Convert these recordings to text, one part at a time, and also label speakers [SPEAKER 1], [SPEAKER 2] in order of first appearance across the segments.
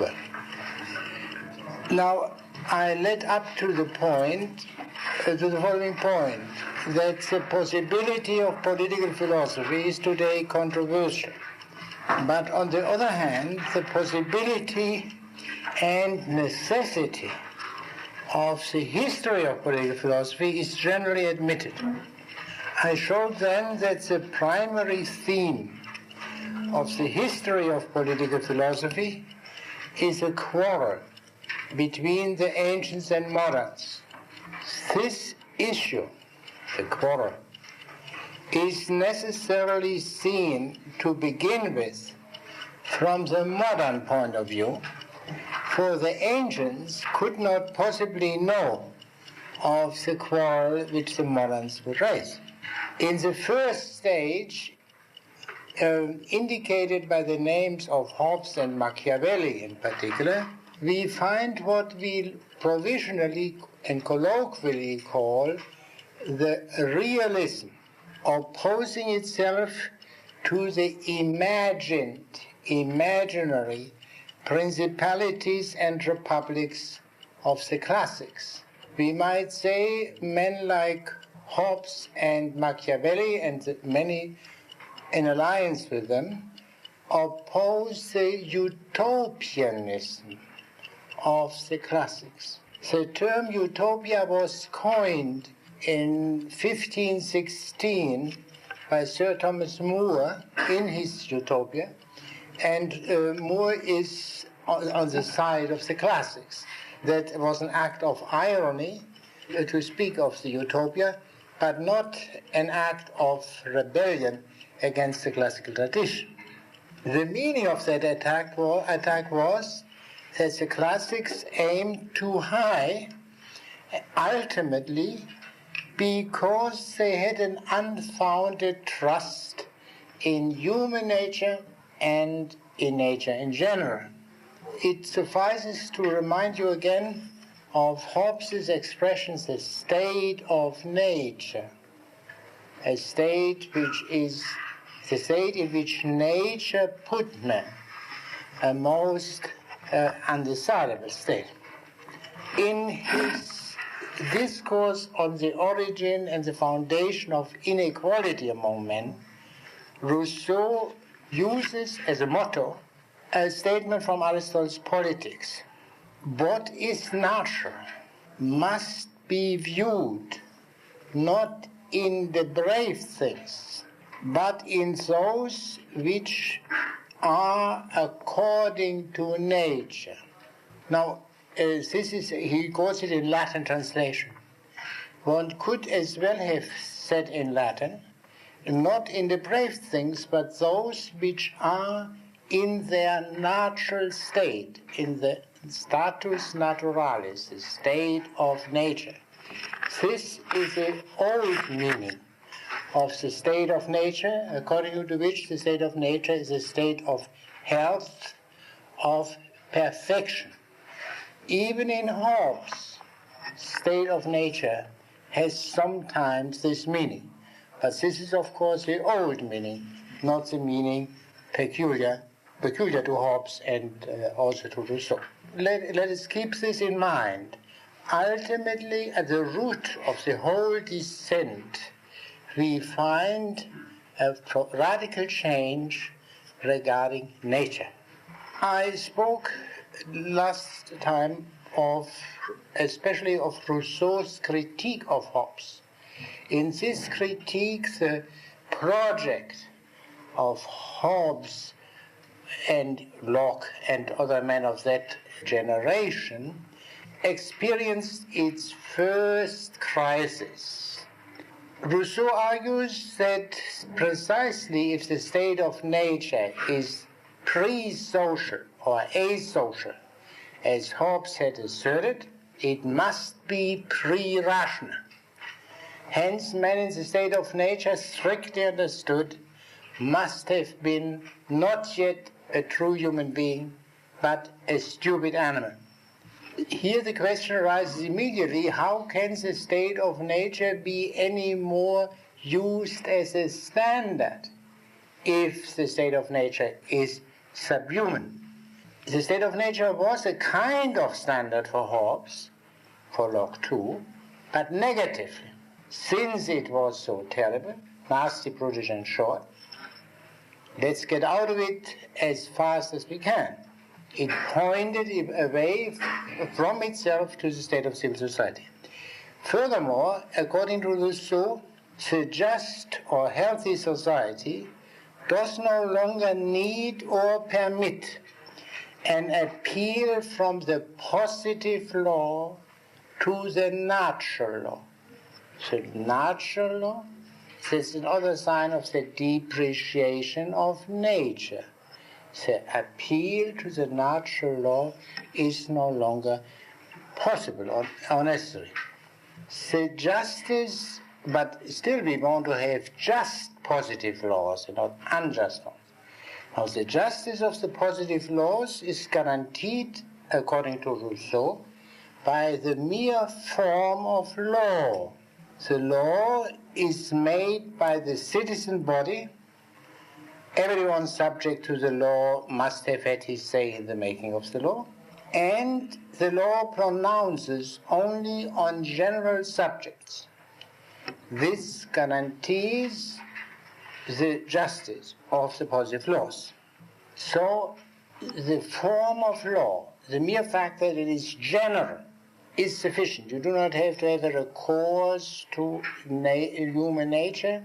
[SPEAKER 1] Well, now I led up to the point, to the following point, that the possibility of political philosophy is today controversial. But on the other hand, the possibility and necessity of the history of political philosophy is generally admitted. I showed then that the primary theme of the history of political philosophy is a quarrel between the ancients and moderns. This issue, the quarrel, is necessarily seen to begin with from the modern point of view, for the ancients could not possibly know of the quarrel which the moderns would raise. In the first stage, indicated by the names of Hobbes and Machiavelli in particular, we find what we provisionally and colloquially call the realism, opposing itself to the imaginary principalities and republics of the classics. We might say men like Hobbes and Machiavelli and many in alliance with them oppose the utopianism of the classics. The term utopia was coined in 1516 by Sir Thomas More in his Utopia, and More is on the side of the classics. That was an act of irony to speak of the Utopia, but not an act of rebellion against the classical tradition. The meaning of that attack was that the classics aimed too high, ultimately because they had an unfounded trust in human nature and in nature in general. It suffices to remind you again of Hobbes' expressions, the state of nature, a state which is the state in which nature put man, a most undesirable state. In his discourse on the origin and the foundation of inequality among men, Rousseau uses as a motto a statement from Aristotle's Politics. What is natural must be viewed not in the brave things, but in those which are according to nature. Now, he quotes it in Latin translation. One could as well have said in Latin, not in the brave things, but those which are in their natural state, in the status naturalis, the state of nature. This is the old meaning of the state of nature, according to which the state of nature is a state of health, of perfection. Even in Hobbes, state of nature has sometimes this meaning. But this is, of course, the old meaning, not the meaning peculiar to Hobbes and also to Rousseau. Let us keep this in mind. Ultimately, at the root of the whole descent, we find a radical change regarding nature. I spoke last time especially of Rousseau's critique of Hobbes. In this critique, the project of Hobbes and Locke and other men of that generation experienced its first crisis. Rousseau argues that precisely if the state of nature is pre-social or asocial, as Hobbes had asserted, it must be pre-rational. Hence, man in the state of nature, strictly understood, must have been not yet a true human being, but a stupid animal. Here the question arises immediately, how can the state of nature be any more used as a standard if the state of nature is subhuman? The state of nature was a kind of standard for Hobbes, for Locke too, but negatively. Since it was so terrible, nasty, brutish and short, let's get out of it as fast as we can. It pointed away from itself to the state of civil society. Furthermore, according to Rousseau, the just or healthy society does no longer need or permit an appeal from the positive law to the natural law. The natural law is another sign of the depreciation of nature. The appeal to the natural law is no longer possible or necessary. The justice, but still we want to have just positive laws and not unjust ones. Now the justice of the positive laws is guaranteed, according to Rousseau, by the mere form of law. The law is made by the citizen body. Everyone subject to the law must have had his say in the making of the law. And the law pronounces only on general subjects. This guarantees the justice of the positive laws. So the form of law, the mere fact that it is general, is sufficient. You do not have to have a recourse to human nature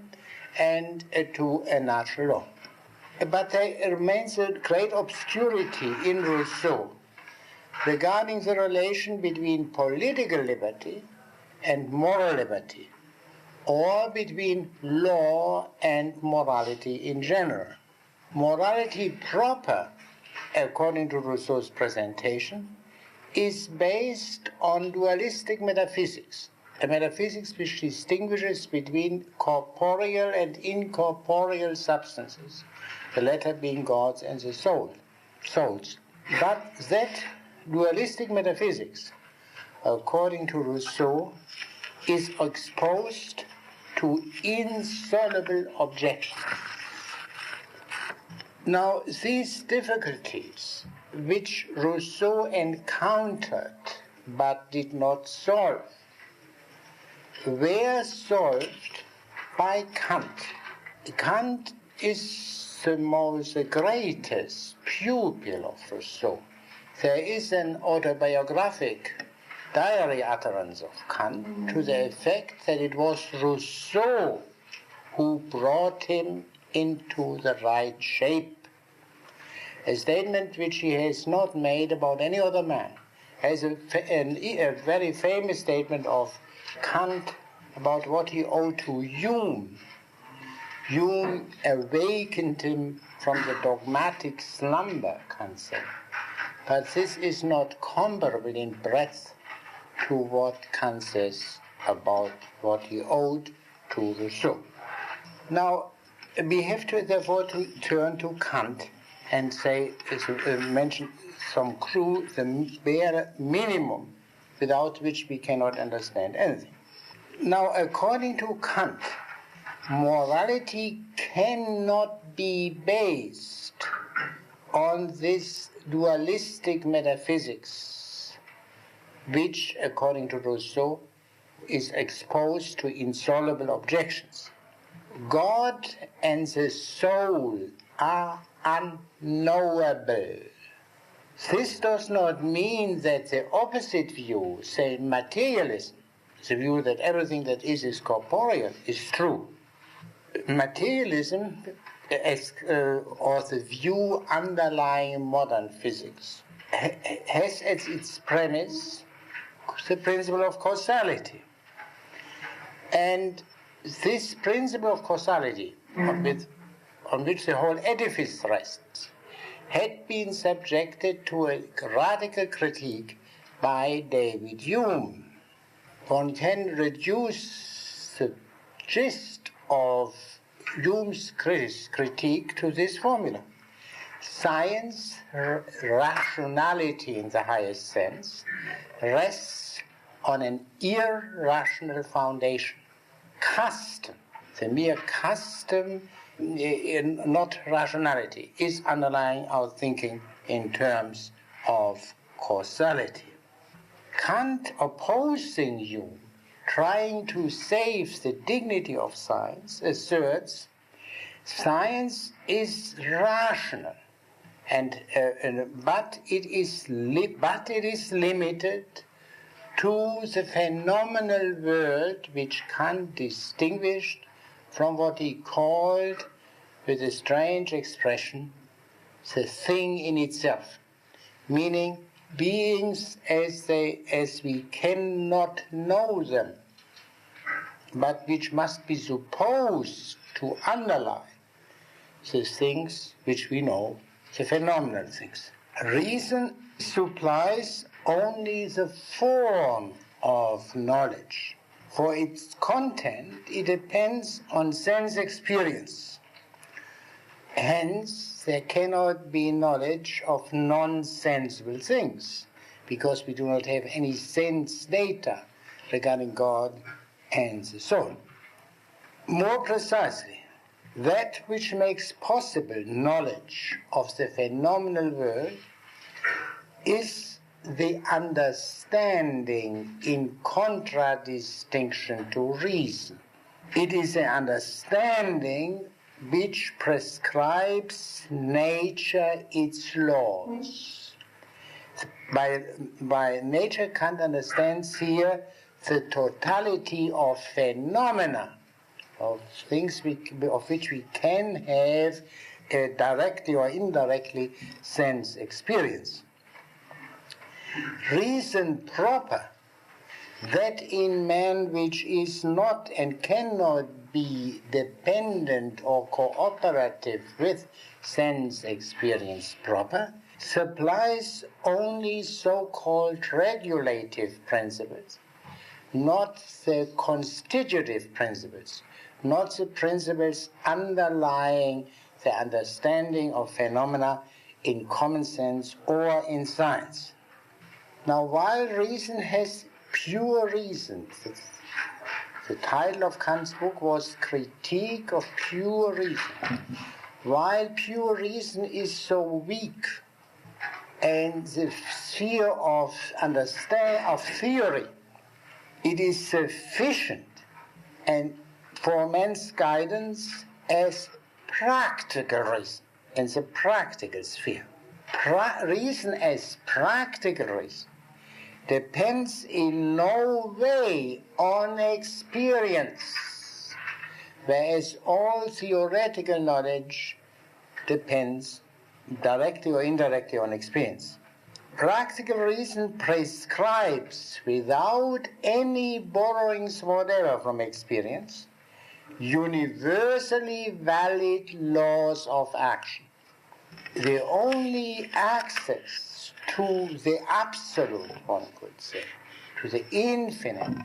[SPEAKER 1] and to a natural law. But there remains a great obscurity in Rousseau regarding the relation between political liberty and moral liberty, or between law and morality in general. Morality proper, according to Rousseau's presentation, is based on dualistic metaphysics, a metaphysics which distinguishes between corporeal and incorporeal substances, the latter being gods and the souls. But that dualistic metaphysics, according to Rousseau, is exposed to insoluble objections. Now, these difficulties, which Rousseau encountered but did not solve, were solved by Kant. Kant is the greatest pupil of Rousseau. There is an autobiographic diary utterance of Kant to the effect that it was Rousseau who brought him into the right shape. A statement which he has not made about any other man. Has a very famous statement of Kant about what he owed to Hume. Hume awakened him from the dogmatic slumber, Kant said. But this is not comparable in breadth to what Kant says about what he owed to Rousseau. Now, we have to therefore turn to Kant and say, mention some clue, the bare minimum without which we cannot understand anything. Now, according to Kant, morality cannot be based on this dualistic metaphysics, which, according to Rousseau, is exposed to insoluble objections. God and the soul are unknowable. This does not mean that the opposite view, say materialism, the view that everything that is corporeal, is true. Materialism, or the view underlying modern physics, has as its premise the principle of causality. And this principle of causality, on which the whole edifice rests, had been subjected to a radical critique by David Hume. One can reduce the gist of Hume's critique to this formula. Science, rationality in the highest sense, rests on an irrational foundation. Custom, the mere custom, not rationality, is underlying our thinking in terms of causality. Kant, opposing Hume, trying to save the dignity of science, asserts science is rational, but it is limited to the phenomenal world, which Kant distinguished from what he called, with a strange expression, the thing in itself, meaning beings as we cannot know them, but which must be supposed to underlie the things which we know, the phenomenal things. Reason supplies only the form of knowledge. For its content, it depends on sense experience. Hence, there cannot be knowledge of non-sensible things, because we do not have any sense data regarding God and the soul. More precisely, that which makes possible knowledge of the phenomenal world is the understanding in contradistinction to reason. It is an understanding which prescribes nature its laws. By nature, Kant understands here the totality of phenomena, of things of which we can have directly or indirectly sense experience. Reason proper, that in man which is not and cannot be dependent or cooperative with sense experience proper, supplies only so-called regulative principles, not the constitutive principles, not the principles underlying the understanding of phenomena in common sense or in science. Now, while reason has pure reason, the title of Kant's book was Critique of Pure Reason. While pure reason is so weak, and the sphere of theory, it is sufficient and for man's guidance as practical reason in the practical sphere. Reason as practical reason depends in no way on experience, whereas all theoretical knowledge depends directly or indirectly on experience. Practical reason prescribes, without any borrowings whatever from experience, universally valid laws of action. The only access to the absolute, one could say, to the infinite,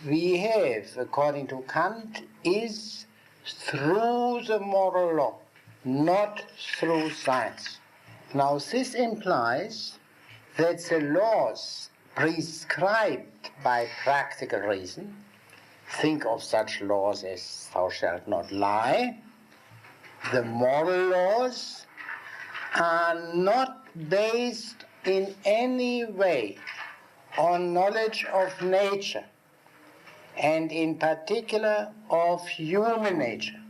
[SPEAKER 1] we have, according to Kant, is through the moral law, not through science. Now, this implies that the laws prescribed by practical reason, think of such laws as thou shalt not lie, the moral laws are not based in any way on knowledge of nature, and in particular of human nature.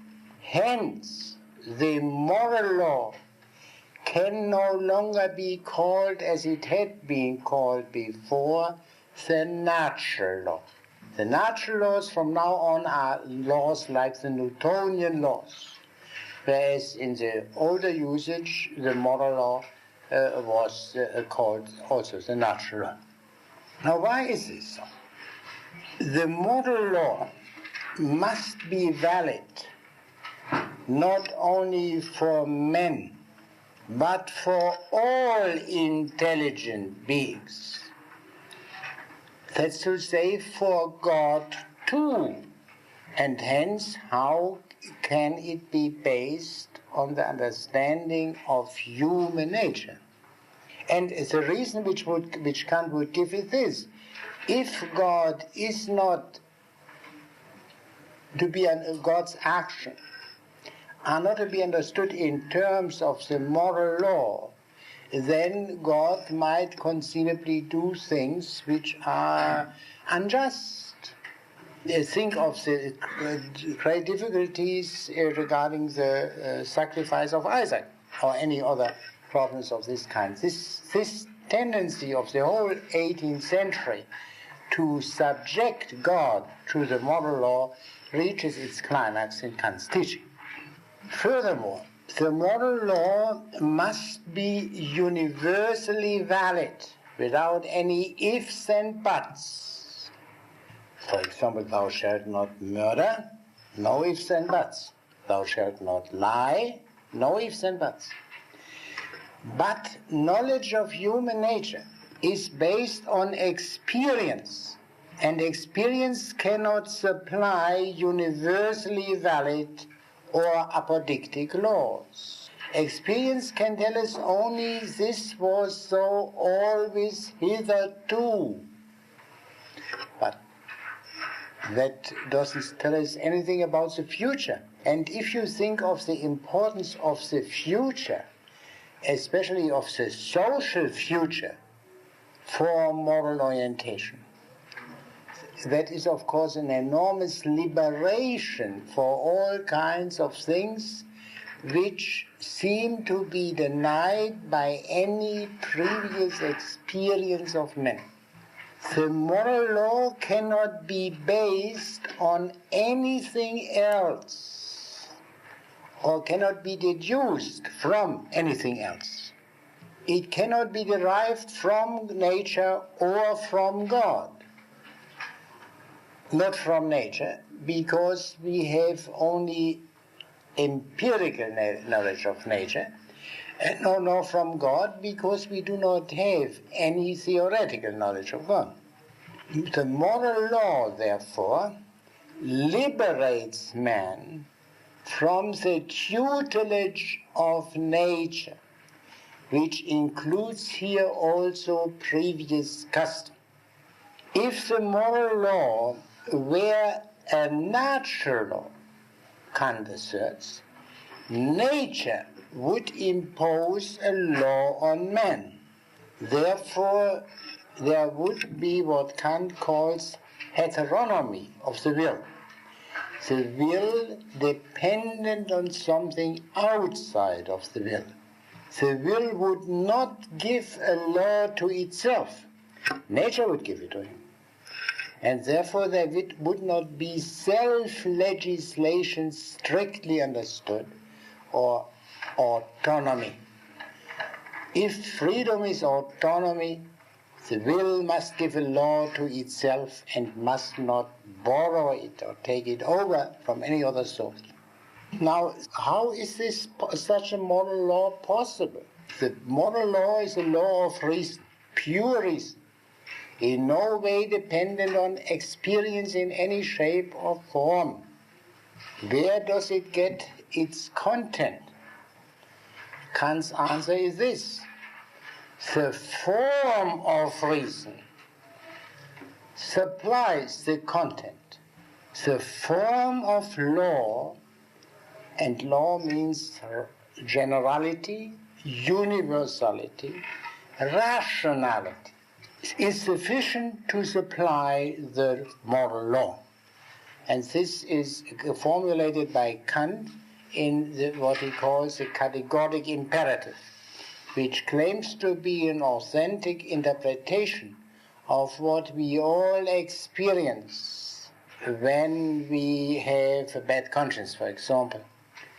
[SPEAKER 1] Hence, the moral law can no longer be called, as it had been called before, the natural law. The natural laws from now on are laws like the Newtonian laws, whereas in the older usage the moral law was called also the natural law. Now, why is this so? The moral law must be valid not only for men, but for all intelligent beings. That's to say, for God too. And hence, how can it be based on the understanding of human nature? And the reason which Kant would give is this: if God is not to be God's action are not to be understood in terms of the moral law, then God might conceivably do things which are unjust. Think of the great difficulties regarding the sacrifice of Isaac or any other problems of this kind. This tendency of the whole 18th century to subject God to the moral law reaches its climax in Kant's teaching. Furthermore, the moral law must be universally valid without any ifs and buts. For example, thou shalt not murder, no ifs and buts. Thou shalt not lie, no ifs and buts. But knowledge of human nature is based on experience, and experience cannot supply universally valid or apodictic laws. Experience can tell us only this was so always hitherto. But that doesn't tell us anything about the future. And if you think of the importance of the future, especially of the social future, for moral orientation, that is, of course, an enormous liberation for all kinds of things which seem to be denied by any previous experience of men. The moral law cannot be based on anything else, or cannot be deduced from anything else. It cannot be derived from nature or from God. Not from nature, because we have only empirical knowledge of nature, and nor from God, because we do not have any theoretical knowledge of God. The moral law, therefore, liberates man from the tutelage of nature, which includes here also previous custom. If the moral law were a natural law, Kant asserts, nature would impose a law on man. Therefore, there would be what Kant calls heteronomy of the will. The will dependent on something outside of the will. The will would not give a law to itself. Nature would give it to him. And therefore there would not be self-legislation strictly understood, or autonomy. If freedom is autonomy, the will must give a law to itself and must not borrow it or take it over from any other source. Now, how is this such a moral law possible? The moral law is a law of reason, pure reason, in no way dependent on experience in any shape or form. Where does it get its content? Kant's answer is this: the form of reason supplies the content. The form of law, and law means generality, universality, rationality, is sufficient to supply the moral law. And this is formulated by Kant in what he calls the categoric imperative, which claims to be an authentic interpretation of what we all experience when we have a bad conscience, for example.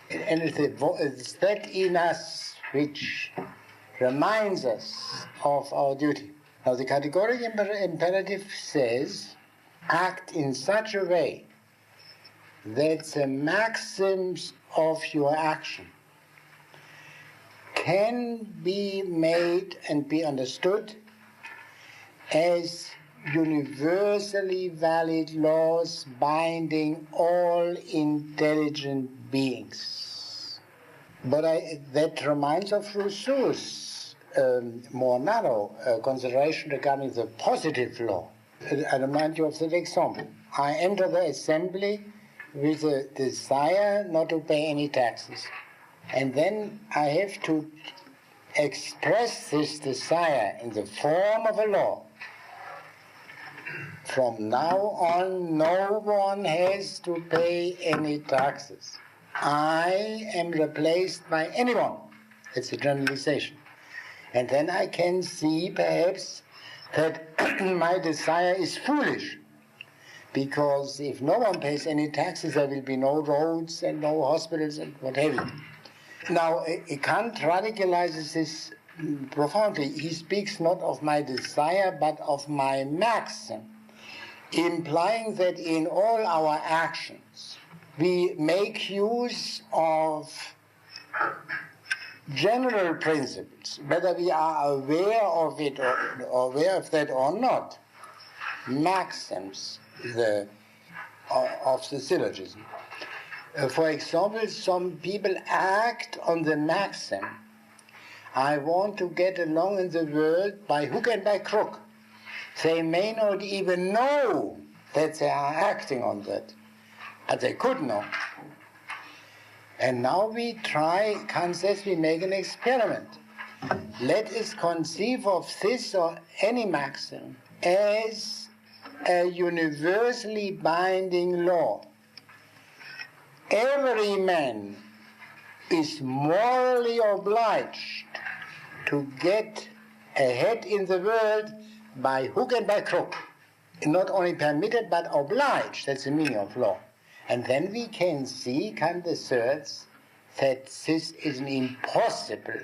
[SPEAKER 1] And it's that in us which reminds us of our duty. Now, the categoric imperative says, act in such a way that the maxims of your action can be made and be understood as universally valid laws binding all intelligent beings. But that reminds of Rousseau's more narrow consideration regarding the positive law. I remind you of that example. I enter the assembly with a desire not to pay any taxes. And then I have to express this desire in the form of a law, from now on no one has to pay any taxes. I am replaced by anyone. It's a generalization. And then I can see perhaps that my desire is foolish, because if no one pays any taxes, there will be no roads and no hospitals and what have you. Now, Kant radicalizes this profoundly. He speaks not of my desire, but of my maxim, implying that in all our actions we make use of general principles, whether we are aware of it or aware of that or not, maxims of the syllogism. For example, some people act on the maxim, I want to get along in the world by hook and by crook. They may not even know that they are acting on that, but they could know. And now we try, Kant says, we make an experiment. Let us conceive of this or any maxim as a universally binding law. Every man is morally obliged to get ahead in the world by hook and by crook. Not only permitted, but obliged. That's the meaning of law. And then we can see, Kant asserts, that this is impossible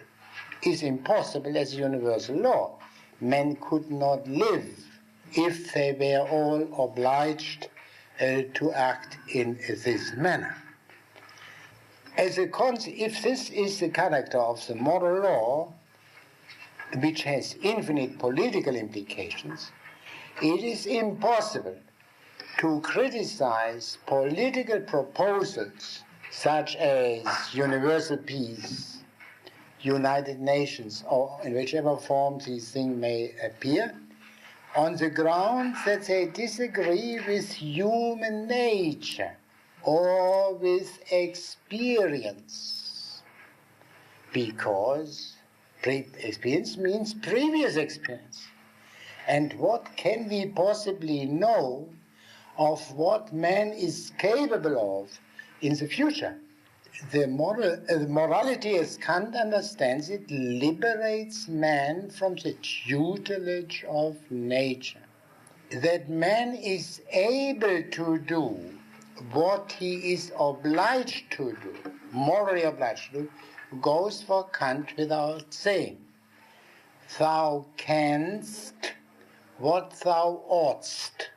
[SPEAKER 1] as a universal law. Men could not live if they were all obliged to act in this manner. If this is the character of the moral law, which has infinite political implications, it is impossible to criticize political proposals such as universal peace, United Nations, or in whichever form these things may appear, on the ground that they disagree with human nature or with experience, because experience means previous experience. And what can we possibly know of what man is capable of in the future? The morality, as Kant understands it, liberates man from the tutelage of nature. That man is able to do what he is obliged to do, morally obliged to do, goes for Kant without saying. Thou canst what thou oughtst.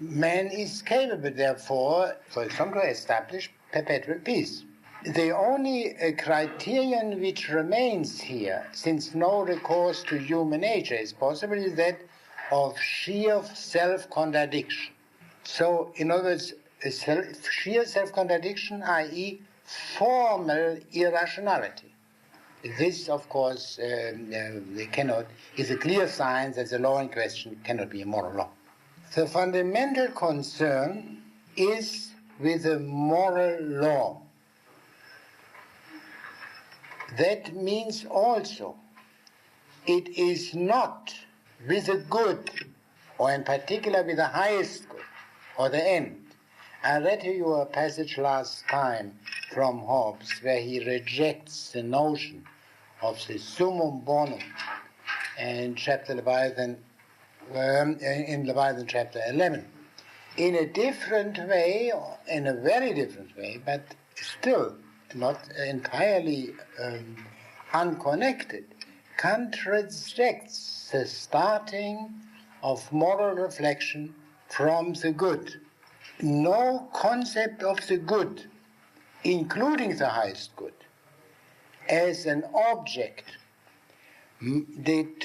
[SPEAKER 1] Man is capable, therefore, for example, to establish perpetual peace. The only criterion which remains here, since no recourse to human nature is possible, is that of sheer self-contradiction. So, in other words, sheer self-contradiction, i.e., formal irrationality. This, of course, is a clear sign that the law in question cannot be a moral law. The fundamental concern is with the moral law. That means also it is not with the good, or in particular with the highest good, or the end. I read to you a passage last time from Hobbes where he rejects the notion of the summum bonum in Leviathan chapter 11. In a different way, in a very different way, but still not entirely unconnected, Kant rejects the starting of moral reflection from the good. No concept of the good, including the highest good, as an object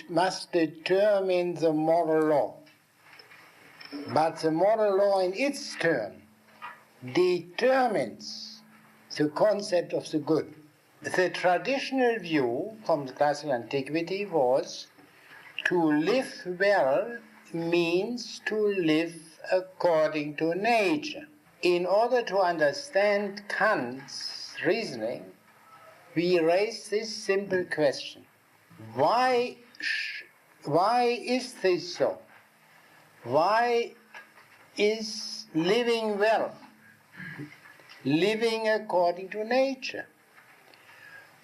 [SPEAKER 1] must determine the moral law. But the moral law in its turn determines the concept of the good. The traditional view from the classical antiquity was to live well means to live according to nature. In order to understand Kant's reasoning, we raise this simple question. Why is this so? Why is living well, living according to nature?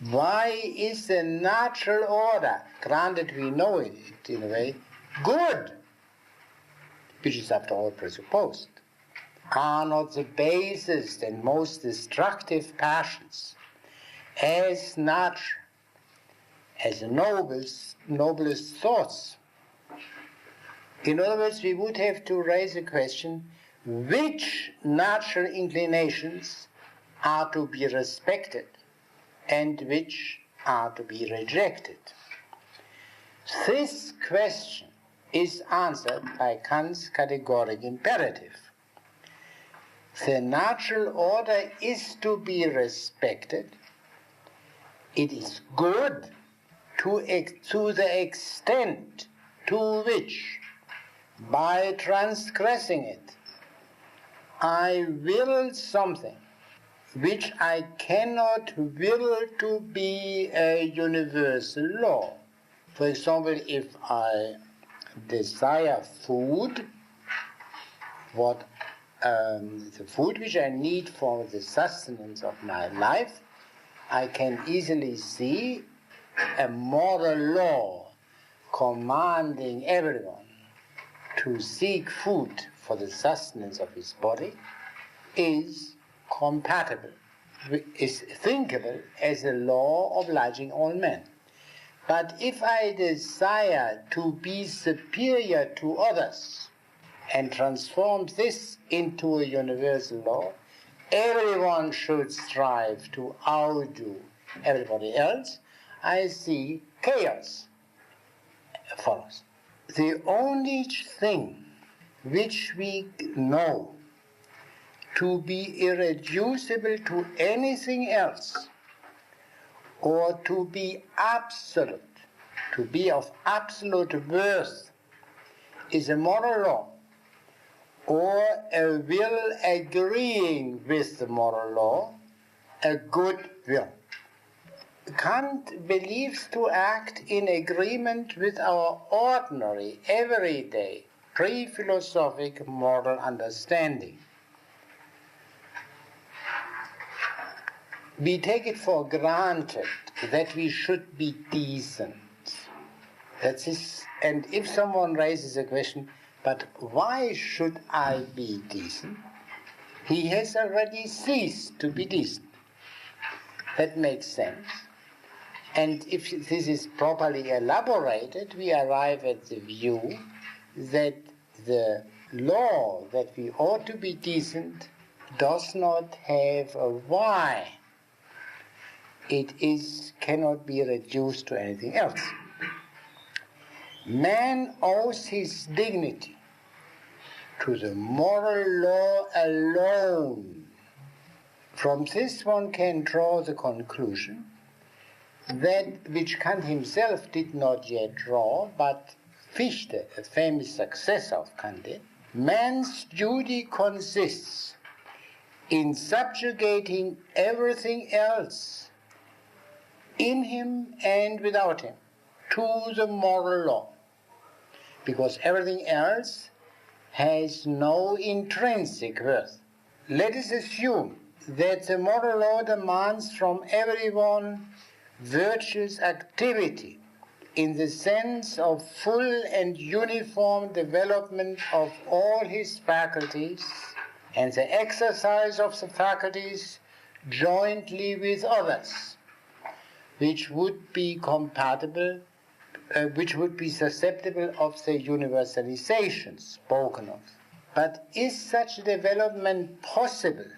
[SPEAKER 1] Why is the natural order, granted we know it in a way, good, which is after all presupposed? Are not the basest and most destructive passions as natural as the noblest thoughts? In other words, we would have to raise the question, which natural inclinations are to be respected and which are to be rejected? This question is answered by Kant's categoric imperative. The natural order is to be respected. It is good to the extent to which, by transgressing it, I will something which I cannot will to be a universal law. For example, if I desire food, the food which I need for the sustenance of my life, I can easily see a moral law commanding everyone to seek food for the sustenance of his body is compatible, is thinkable as a law obliging all men. But if I desire to be superior to others and transform this into a universal law, everyone should strive to outdo everybody else, I see chaos follows. The only thing which we know to be irreducible to anything else, or to be absolute, to be of absolute worth, is a moral law, or a will agreeing with the moral law, a good will. Kant believes to act in agreement with our ordinary, everyday, pre-philosophic moral understanding. We take it for granted that we should be decent. That is, and if someone raises a question, but why should I be decent? He has already ceased to be decent. That makes sense. And if this is properly elaborated, we arrive at the view that the law that we ought to be decent does not have a why. It cannot be reduced to anything else. Man owes his dignity to the moral law alone. From this one can draw the conclusion that which Kant himself did not yet draw, but Fichte, a famous successor of Kant, did. Man's duty consists in subjugating everything else in him and without him to the moral law, because everything else has no intrinsic worth. Let us assume that the moral law demands from everyone virtuous activity in the sense of full and uniform development of all his faculties and the exercise of the faculties jointly with others, which would be compatible, which would be susceptible of the universalization spoken of. But is such development possible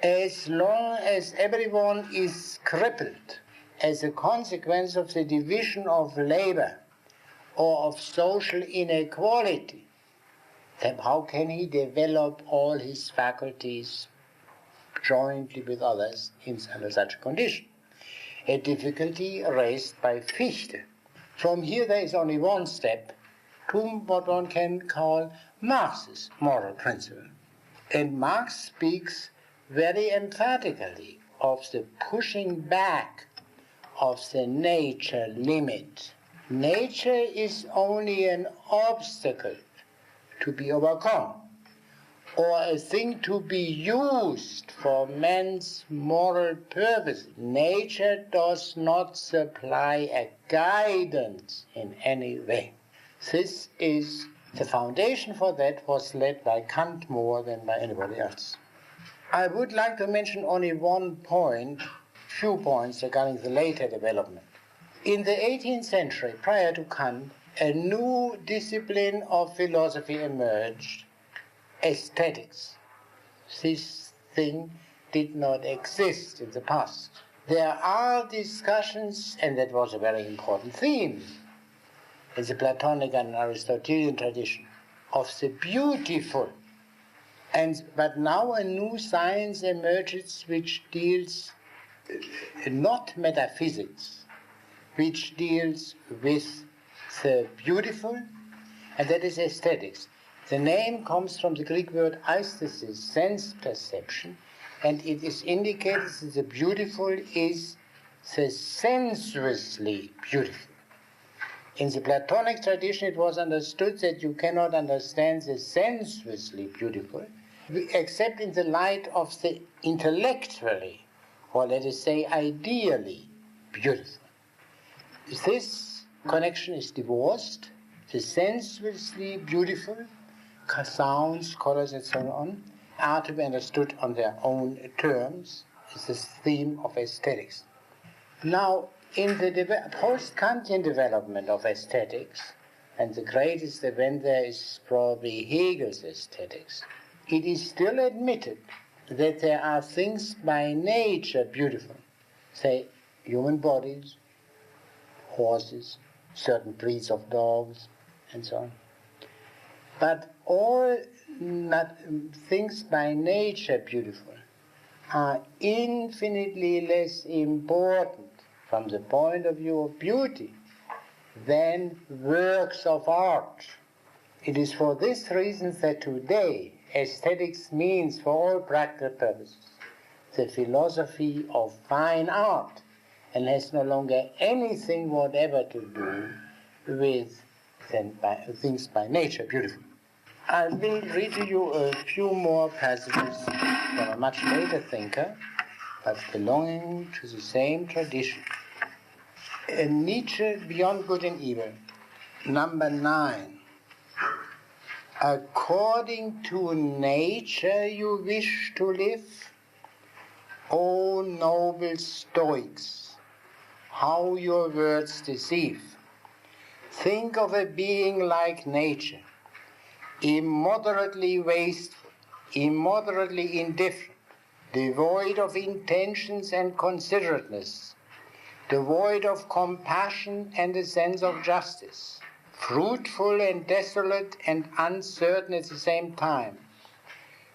[SPEAKER 1] as long as everyone is crippled as a consequence of the division of labor or of social inequality? Then how can he develop all his faculties jointly with others under such a condition? A difficulty raised by Fichte. From here there is only one step to what one can call Marx's moral principle. And Marx speaks very emphatically of the pushing back of the nature limit Nature is only an obstacle to be overcome, or a thing to be used for man's moral purpose. Nature does not supply a guidance in any way. This is the foundation for that was laid by Kant more than by anybody else. I would like to mention only one point, few points regarding the later development. In the 18th century, prior to Kant, a new discipline of philosophy emerged, aesthetics. This thing did not exist in the past. There are discussions, and that was a very important theme in the Platonic and Aristotelian tradition, of the beautiful. But now a new science emerges which deals not metaphysics, which deals with the beautiful, and that is aesthetics. The name comes from the Greek word aesthesis, sense perception, and it is indicated that the beautiful is the sensuously beautiful. In the Platonic tradition, it was understood that you cannot understand the sensuously beautiful except in the light of the intellectually, or let us say ideally, beautiful. This connection is divorced. The sensuously beautiful, sounds, colors, and so on, are to be understood on their own terms. It's the theme of aesthetics. Now, in the post-Kantian development of aesthetics, and the greatest event there is probably Hegel's aesthetics, it is still admitted that there are things by nature beautiful, say human bodies, horses, certain breeds of dogs, and so on. But all things by nature beautiful are infinitely less important from the point of view of beauty than works of art. It is for this reason that today aesthetics means, for all practical purposes, the philosophy of fine art, and has no longer anything whatever to do with things by nature beautiful. I will read to you a few more passages from a much later thinker, but belonging to the same tradition. Nietzsche, Beyond Good and Evil, number 9. According to nature you wish to live? O noble Stoics, how your words deceive. Think of a being like nature, immoderately wasteful, immoderately indifferent, devoid of intentions and considerateness, devoid of compassion and a sense of justice, fruitful and desolate and uncertain at the same time.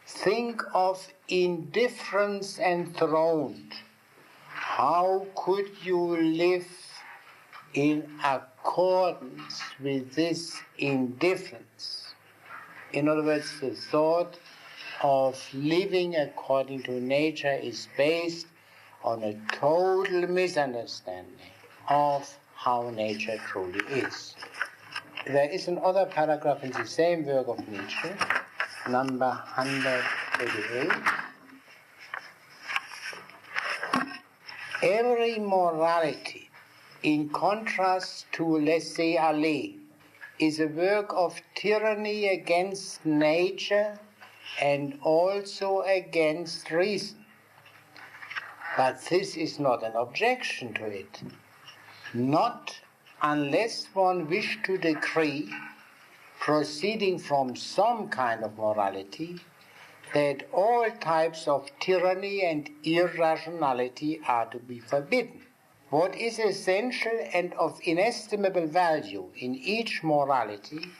[SPEAKER 1] Think of indifference enthroned. How could you live in accordance with this indifference? In other words, the thought of living according to nature is based on a total misunderstanding of how nature truly is. There is another paragraph in the same work of Nietzsche, number 188. Every morality, in contrast to laissez-aller, is a work of tyranny against nature and also against reason. But this is not an objection to it. Not unless one wish to decree, proceeding from some kind of morality, that all types of tyranny and irrationality are to be forbidden. What is essential and of inestimable value in each morality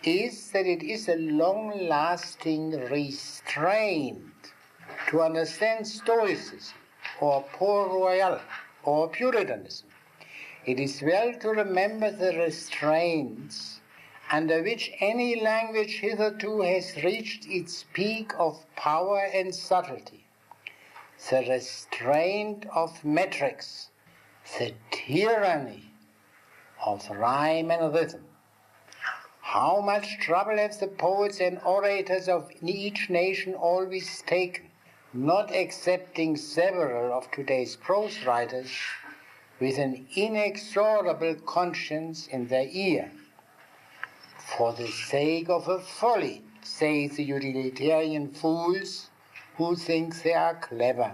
[SPEAKER 1] is that it is a long-lasting restraint. To understand Stoicism, or Port Royal, or Puritanism, it is well to remember the restraints under which any language hitherto has reached its peak of power and subtlety. The restraint of metrics, the tyranny of rhyme and rhythm. How much trouble have the poets and orators of each nation always taken, not accepting several of today's prose writers with an inexorable conscience in their ear. For the sake of a folly, say the utilitarian fools who think they are clever.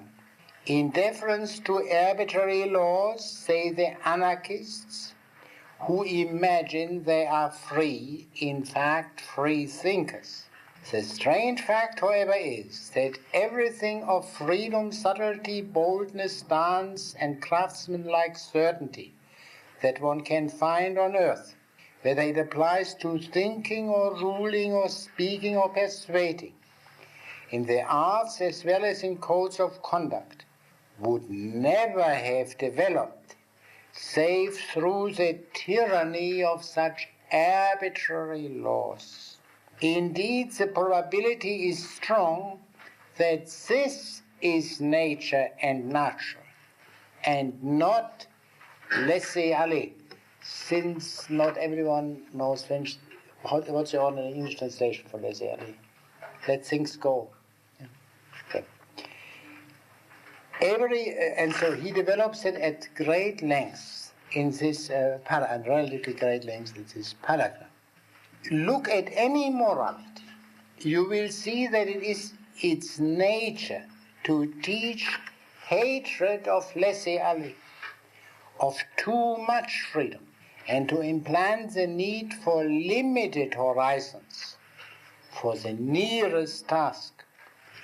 [SPEAKER 1] In deference to arbitrary laws, say the anarchists who imagine they are free, in fact free thinkers. The strange fact, however, is that everything of freedom, subtlety, boldness, dance, and craftsmanlike certainty that one can find on earth, whether it applies to thinking or ruling or speaking or persuading, in the arts as well as in codes of conduct, would never have developed save through the tyranny of such arbitrary laws. Indeed, the probability is strong that this is nature and natural, and not laissez-aller, since not everyone knows French. What's the ordinary English translation for laissez-aller? Let things go. Okay. And so he develops it at great lengths in this relatively great lengths in this paragraph. Look at any morality, you will see that it is its nature to teach hatred of laissez-aller, of too much freedom, and to implant the need for limited horizons, for the nearest task.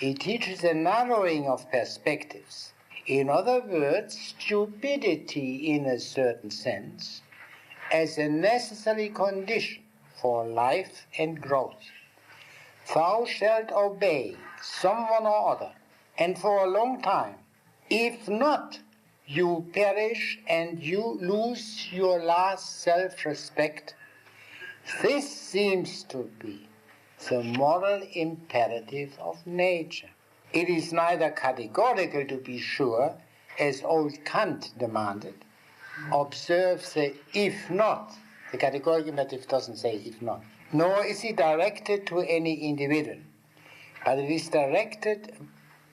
[SPEAKER 1] It teaches the narrowing of perspectives. In other words, stupidity in a certain sense, as a necessary condition for life and growth. Thou shalt obey someone or other, and for a long time. If not, you perish and you lose your last self-respect. This seems to be the moral imperative of nature. It is neither categorical, to be sure, as old Kant demanded. Observe the if not. The categorical imperative doesn't say if not. Nor is it directed to any individual. But it is directed,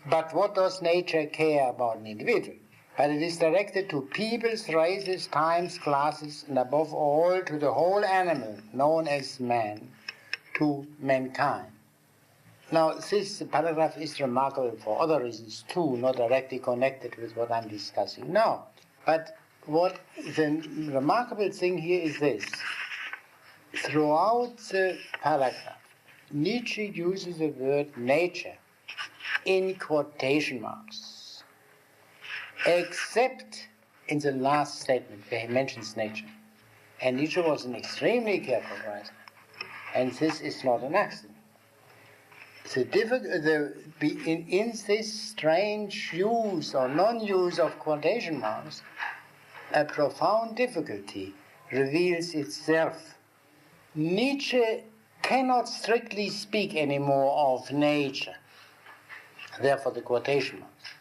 [SPEAKER 1] but what does nature care about an individual? But it is directed to peoples, races, times, classes, and above all to the whole animal known as man, to mankind. Now, this paragraph is remarkable for other reasons too, not directly connected with what I'm discussing now. But what the remarkable thing here is this. Throughout the paragraph, Nietzsche uses the word nature in quotation marks, except in the last statement where he mentions nature. And Nietzsche was an extremely careful writer, and this is not an accident. In this strange use or non-use of quotation marks, a profound difficulty reveals itself. Nietzsche cannot strictly speak anymore of nature, therefore the quotation marks.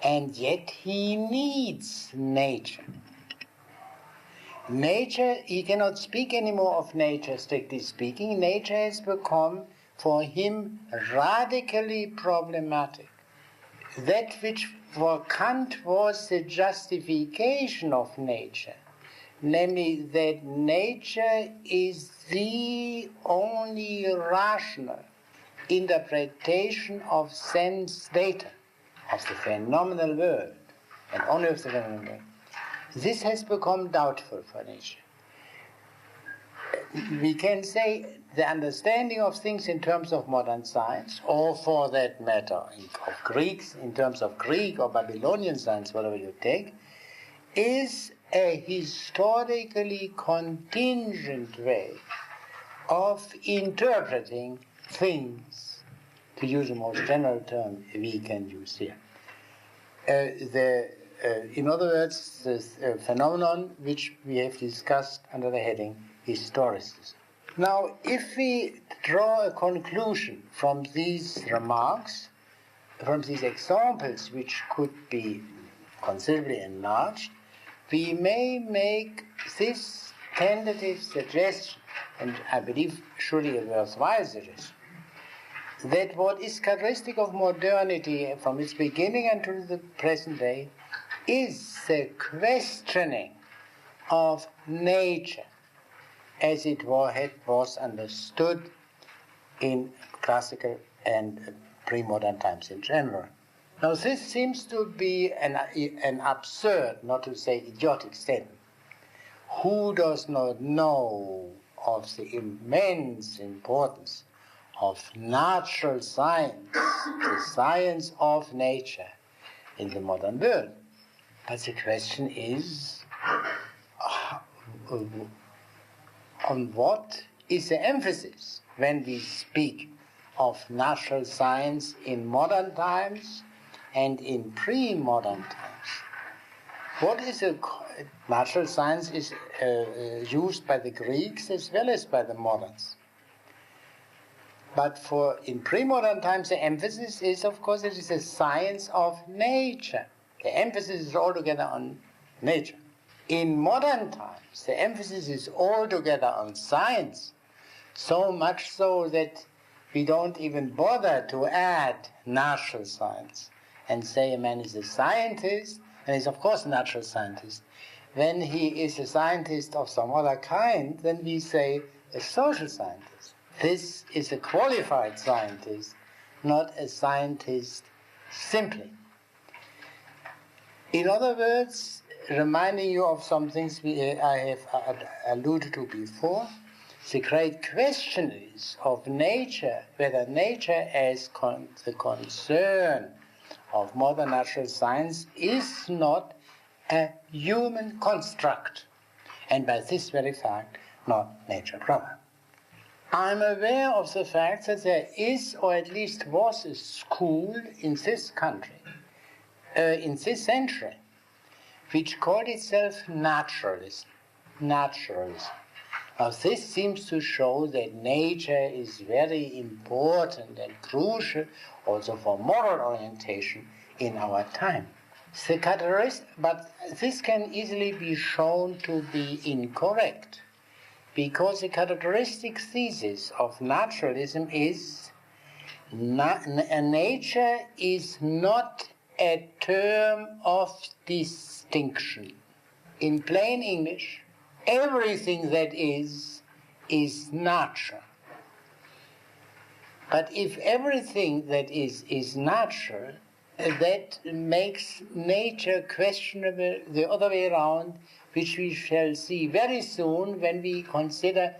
[SPEAKER 1] And yet he needs nature. Nature, he cannot speak anymore of nature, strictly speaking. Nature has become, for him, radically problematic. That which for Kant was the justification of nature, namely that nature is the only rational interpretation of sense data, of the phenomenal world, and only of the phenomenal world. This has become doubtful for Nietzsche. We can say the understanding of things in terms of modern science, or for that matter, of Greeks, in terms of Greek or Babylonian science, whatever you take, is a historically contingent way of interpreting things, to use a most general term we can use here. In other words, the phenomenon which we have discussed under the heading historicism. Now, if we draw a conclusion from these remarks, from these examples which could be considerably enlarged, we may make this tentative suggestion, and I believe surely a worthwhile suggestion, that what is characteristic of modernity from its beginning until the present day is the questioning of nature as it was understood in classical and pre-modern times in general. Now this seems to be an absurd, not to say idiotic statement. Who does not know of the immense importance of natural science, the science of nature in the modern world? But the question is, on what is the emphasis when we speak of natural science in modern times and in pre-modern times? What is natural science is used by the Greeks as well as by the moderns. But in pre-modern times, the emphasis is, of course, it is a science of nature. The emphasis is altogether on nature. In modern times, the emphasis is altogether on science, so much so that we don't even bother to add natural science and say a man is a scientist, and he's of course a natural scientist. When he is a scientist of some other kind, then we say a social scientist. This is a qualified scientist, not a scientist simply. In other words, reminding you of some things I have alluded to before, the great question is of nature, whether nature as the concern of modern natural science is not a human construct, and by this very fact, not nature proper. I'm aware of the fact that there is, or at least was, a school in this country, in this century, which called itself naturalism. Naturalism. Now this seems to show that nature is very important and crucial also for moral orientation in our time. But this can easily be shown to be incorrect, because the characteristic thesis of naturalism is nature is not a term of distinction. In plain English, everything that is natural. But if everything that is natural, that makes nature questionable the other way around, which we shall see very soon when we consider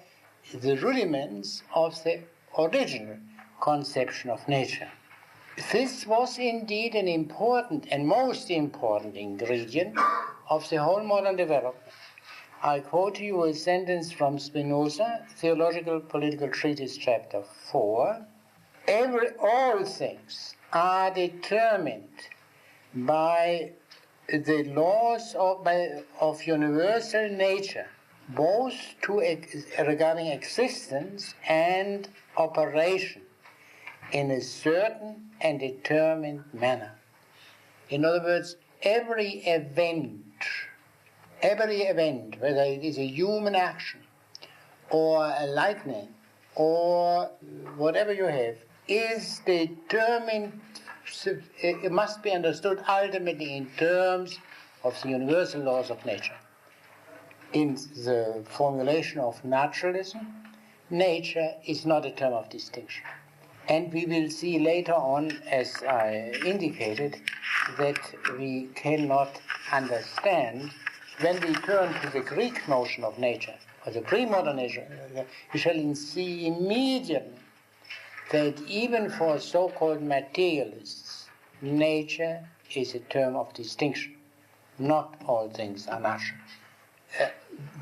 [SPEAKER 1] the rudiments of the original conception of nature. This was indeed an important and most important ingredient of the whole modern development. I quote to you a sentence from Spinoza, Theological Political Treatise, chapter 4. All things are determined by the laws of universal nature, both regarding existence and operation, in a certain and determined manner. In other words, every event, whether it is a human action or a lightning or whatever you have, is determined, it must be understood ultimately in terms of the universal laws of nature. In the formulation of naturalism, nature is not a term of distinction. And we will see later on, as I indicated, that we cannot understand when we turn to the Greek notion of nature, or the pre-modern nature. We shall see immediately that even for so-called materialists, nature is a term of distinction. Not all things are natural.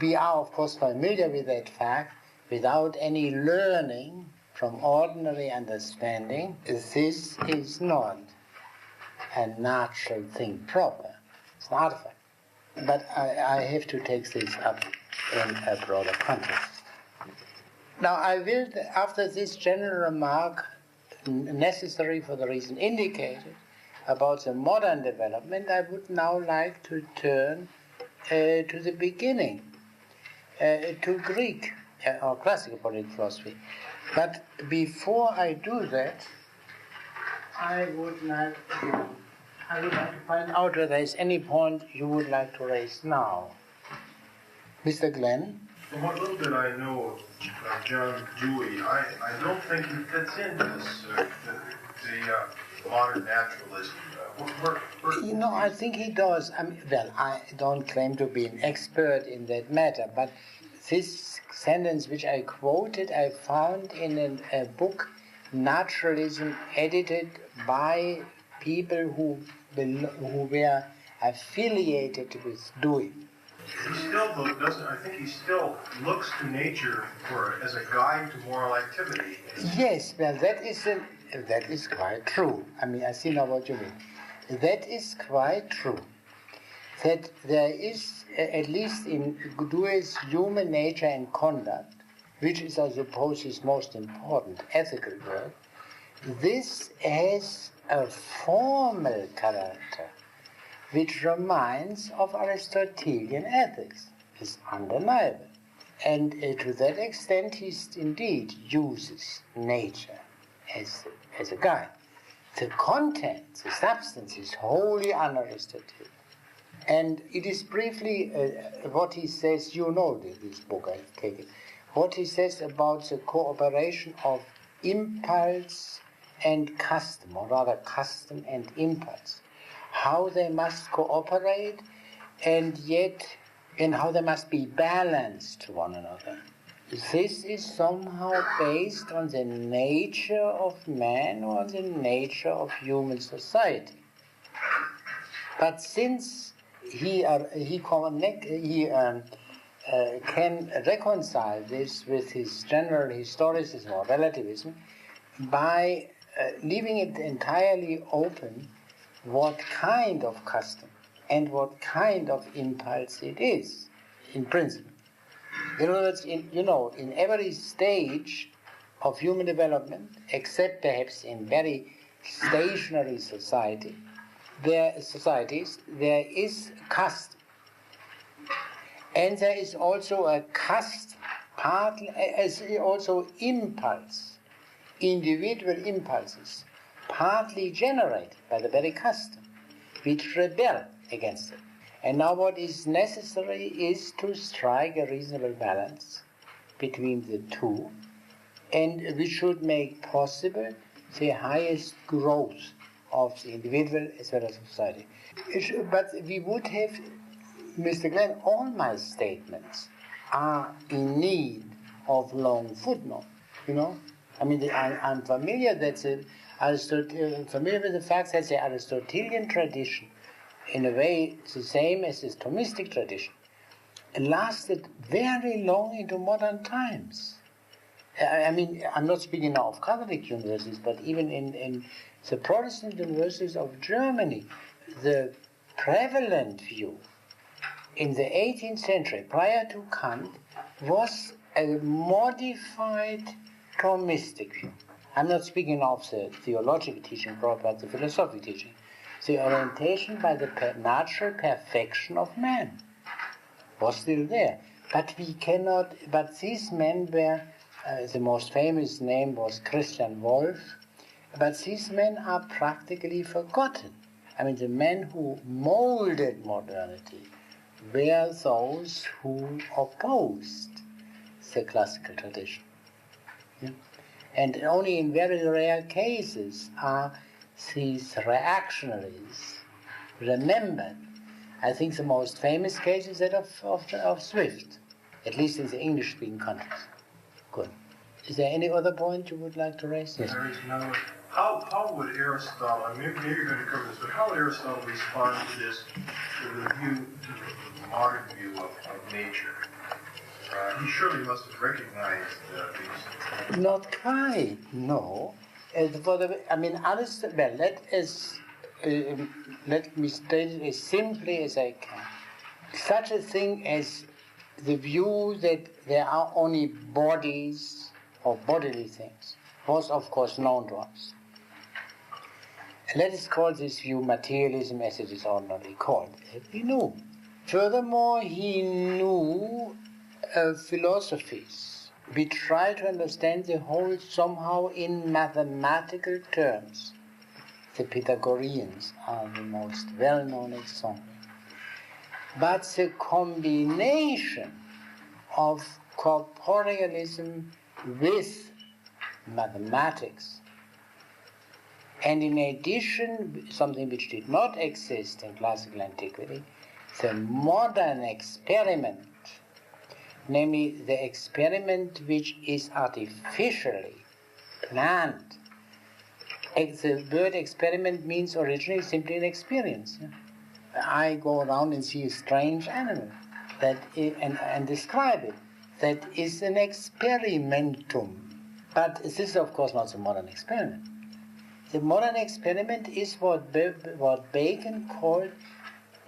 [SPEAKER 1] We are, of course, familiar with that fact. Without any learning from ordinary understanding, this is not a natural thing proper. It's an artifact. But I have to take this up in a broader context. Now I will, after this general remark, necessary for the reason indicated, about the modern development, I would now like to turn to the beginning, to Greek or classical political philosophy. But before I do that, I would like to find out whether there is any point you would like to raise now. Mr. Glenn?
[SPEAKER 2] From what little bit I know of John Dewey, I don't think he fits into this, the modern naturalism.
[SPEAKER 1] I think he does. I don't claim to be an expert in that matter, but this sentence which I quoted, I found in a book, Naturalism, edited by people who were affiliated with Dewey.
[SPEAKER 2] He still doesn't. I think he still looks to nature as a guide to moral activity.
[SPEAKER 1] Yes, well, that is quite true. I see now what you mean. That is quite true. That there is, at least in Dewey's Human Nature and Conduct, which is, I suppose, his most important ethical work, this has a formal character which reminds of Aristotelian ethics. It's undeniable. And to that extent, he indeed uses nature as a guide. The content, the substance, is wholly un-Aristotelian. And it is briefly what he says, this book, I take it, what he says about the cooperation of impulse and custom, or rather custom and impulse. How they must cooperate and how they must be balanced to one another. This is somehow based on the nature of man or the nature of human society. But since he can reconcile this with his general historicism or relativism by leaving it entirely open what kind of custom and what kind of impulse it is, in principle. In other words, in every stage of human development, except perhaps in very stationary societies, there is custom. And there is also a custom, also impulse, individual impulses, partly generated by the very custom, which rebel against it. And now what is necessary is to strike a reasonable balance between the two, and we should make possible the highest growth of the individual as well as society. But we would have, Mr. Glenn, all my statements are in need of long footnote, I'm familiar familiar with the fact that the Aristotelian tradition, in a way the same as the Thomistic tradition, lasted very long into modern times. I'm not speaking now of Catholic universities, but even in the Protestant universities of Germany, the prevalent view in the 18th century, prior to Kant, was a modified Thomistic view. I'm not speaking of the theological teaching brought by the philosophic teaching. The orientation by the natural perfection of man was still there. But these men were, the most famous name was Christian Wolff, but these men are practically forgotten. The men who molded modernity were those who opposed the classical tradition. Yeah? And only in very rare cases are these reactionaries remembered. I think the most famous case is that of Swift, at least in the English-speaking countries. Good. Is there any other point you would like to raise? Yes.
[SPEAKER 2] There is another one. How would Aristotle, maybe you're going to cover this, but how would Aristotle respond to this, to the modern view of nature? He surely must have recognized these.
[SPEAKER 1] Not quite, no. Let me state it as simply as I can. Such a thing as the view that there are only bodies or bodily things was, of course, known to us. Let us call this view materialism, as it is ordinarily called. We knew. Furthermore, he knew philosophies. We try to understand the whole somehow in mathematical terms. The Pythagoreans are the most well-known example. But the combination of corporealism with mathematics, and in addition, something which did not exist in classical antiquity, the modern experiment, namely the experiment which is artificially planned. The word experiment means originally simply an experience. I go around and see a strange animal and describe it. That is an experimentum. But this is, of course, not the modern experiment. The modern experiment is what Bacon called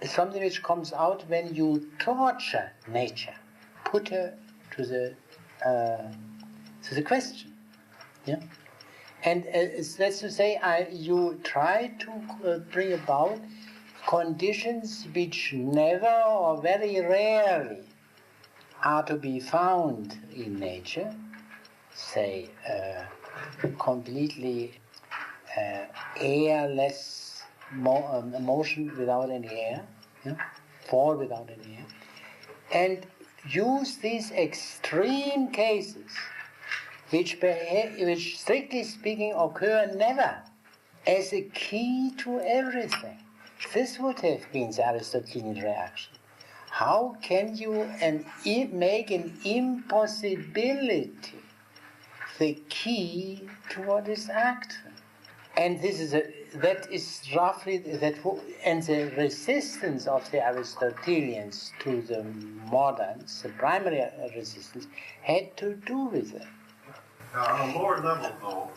[SPEAKER 1] something which comes out when you torture nature, put her to the question. Yeah? And that's to say, you try to bring about conditions which never or very rarely are to be found in nature, say completely airless motion without any air, yeah? Fall without any air, and use these extreme cases which strictly speaking occur never as a key to everything. This would have been the Aristotelian reaction. How can you make an impossibility the key to what is actual? And that is roughly that, and the resistance of the Aristotelians to the moderns, the primary resistance, had to do with it.
[SPEAKER 2] Now, on a lower level, though,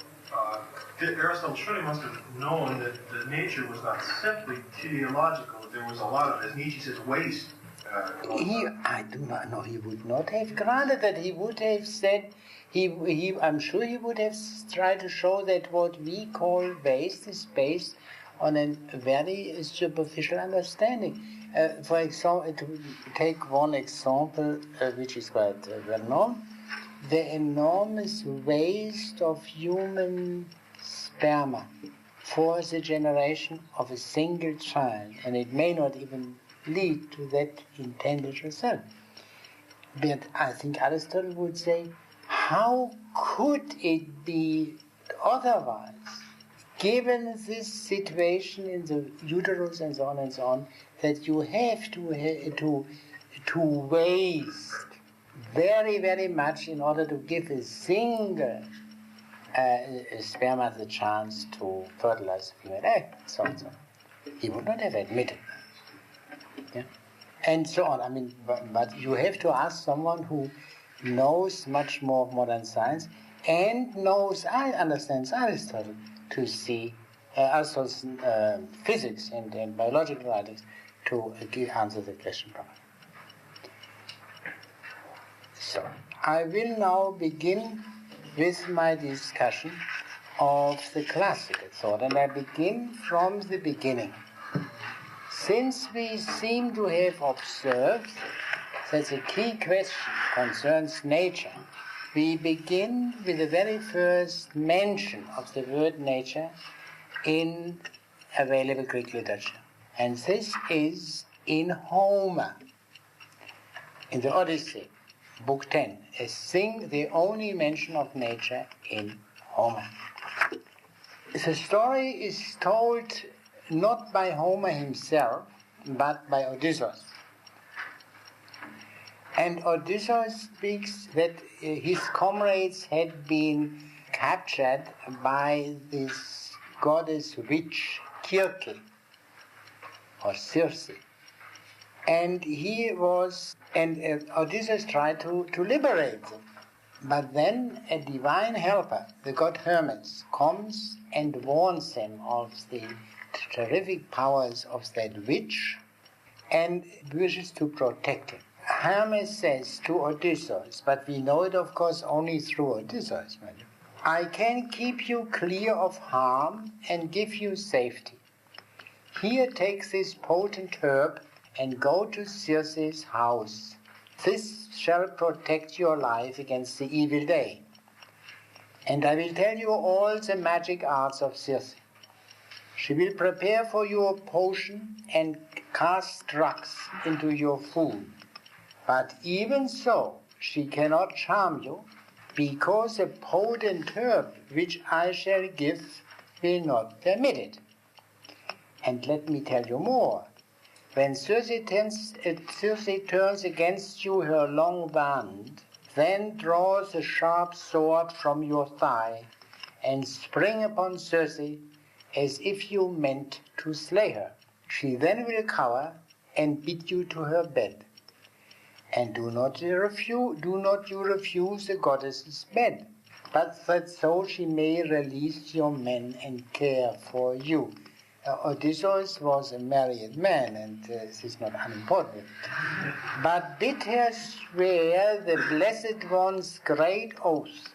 [SPEAKER 2] Aristotle surely must have known that nature was not simply teleological. There was a lot of, as Nietzsche says, waste.
[SPEAKER 1] I do not know. He would not have granted that. He would have said. I'm sure he would have tried to show that what we call waste is based on a very superficial understanding. For example, to take one example, which is quite well known, the enormous waste of human sperma for the generation of a single child, and it may not even lead to that intended result. But I think Aristotle would say, how could it be otherwise, given this situation in the uterus and so on, that you have to waste very, very much in order to give a single sperma the chance to fertilize the female egg, so on. He would not have admitted that. Yeah? And so on. I mean, but you have to ask someone who knows much more of modern science and understands Aristotle to see Aristotle's physics and biological writings to answer the question properly. So, I will now begin with my discussion of the classical thought, and I begin from the beginning. Since we seem to have observed that the key question concerns nature, we begin with the very first mention of the word nature in available Greek literature. And this is in Homer, in the Odyssey, Book 10, the only mention of nature in Homer. The story is told not by Homer himself, but by Odysseus. And Odysseus speaks that his comrades had been captured by this goddess witch, Circe, or Circe. And Odysseus tried to liberate them. But then a divine helper, the god Hermes, comes and warns them of the terrific powers of that witch and wishes to protect him. Hermes says to Odysseus, but we know it of course only through Odysseus, I can keep you clear of harm and give you safety. Here take this potent herb and go to Circe's house. This shall protect your life against the evil day. And I will tell you all the magic arts of Circe. She will prepare for you a potion and cast drugs into your food. But even so, she cannot charm you, because a potent herb which I shall give will not permit it. And let me tell you more. When Circe turns against you her long wand, then draw the sharp sword from your thigh and spring upon Circe as if you meant to slay her. She then will cower and beat you to her bed. And do not you refuse the goddess's bed, but that so she may release your men and care for you. Odysseus was a married man, and this is not unimportant. But bid her swear the Blessed One's great oath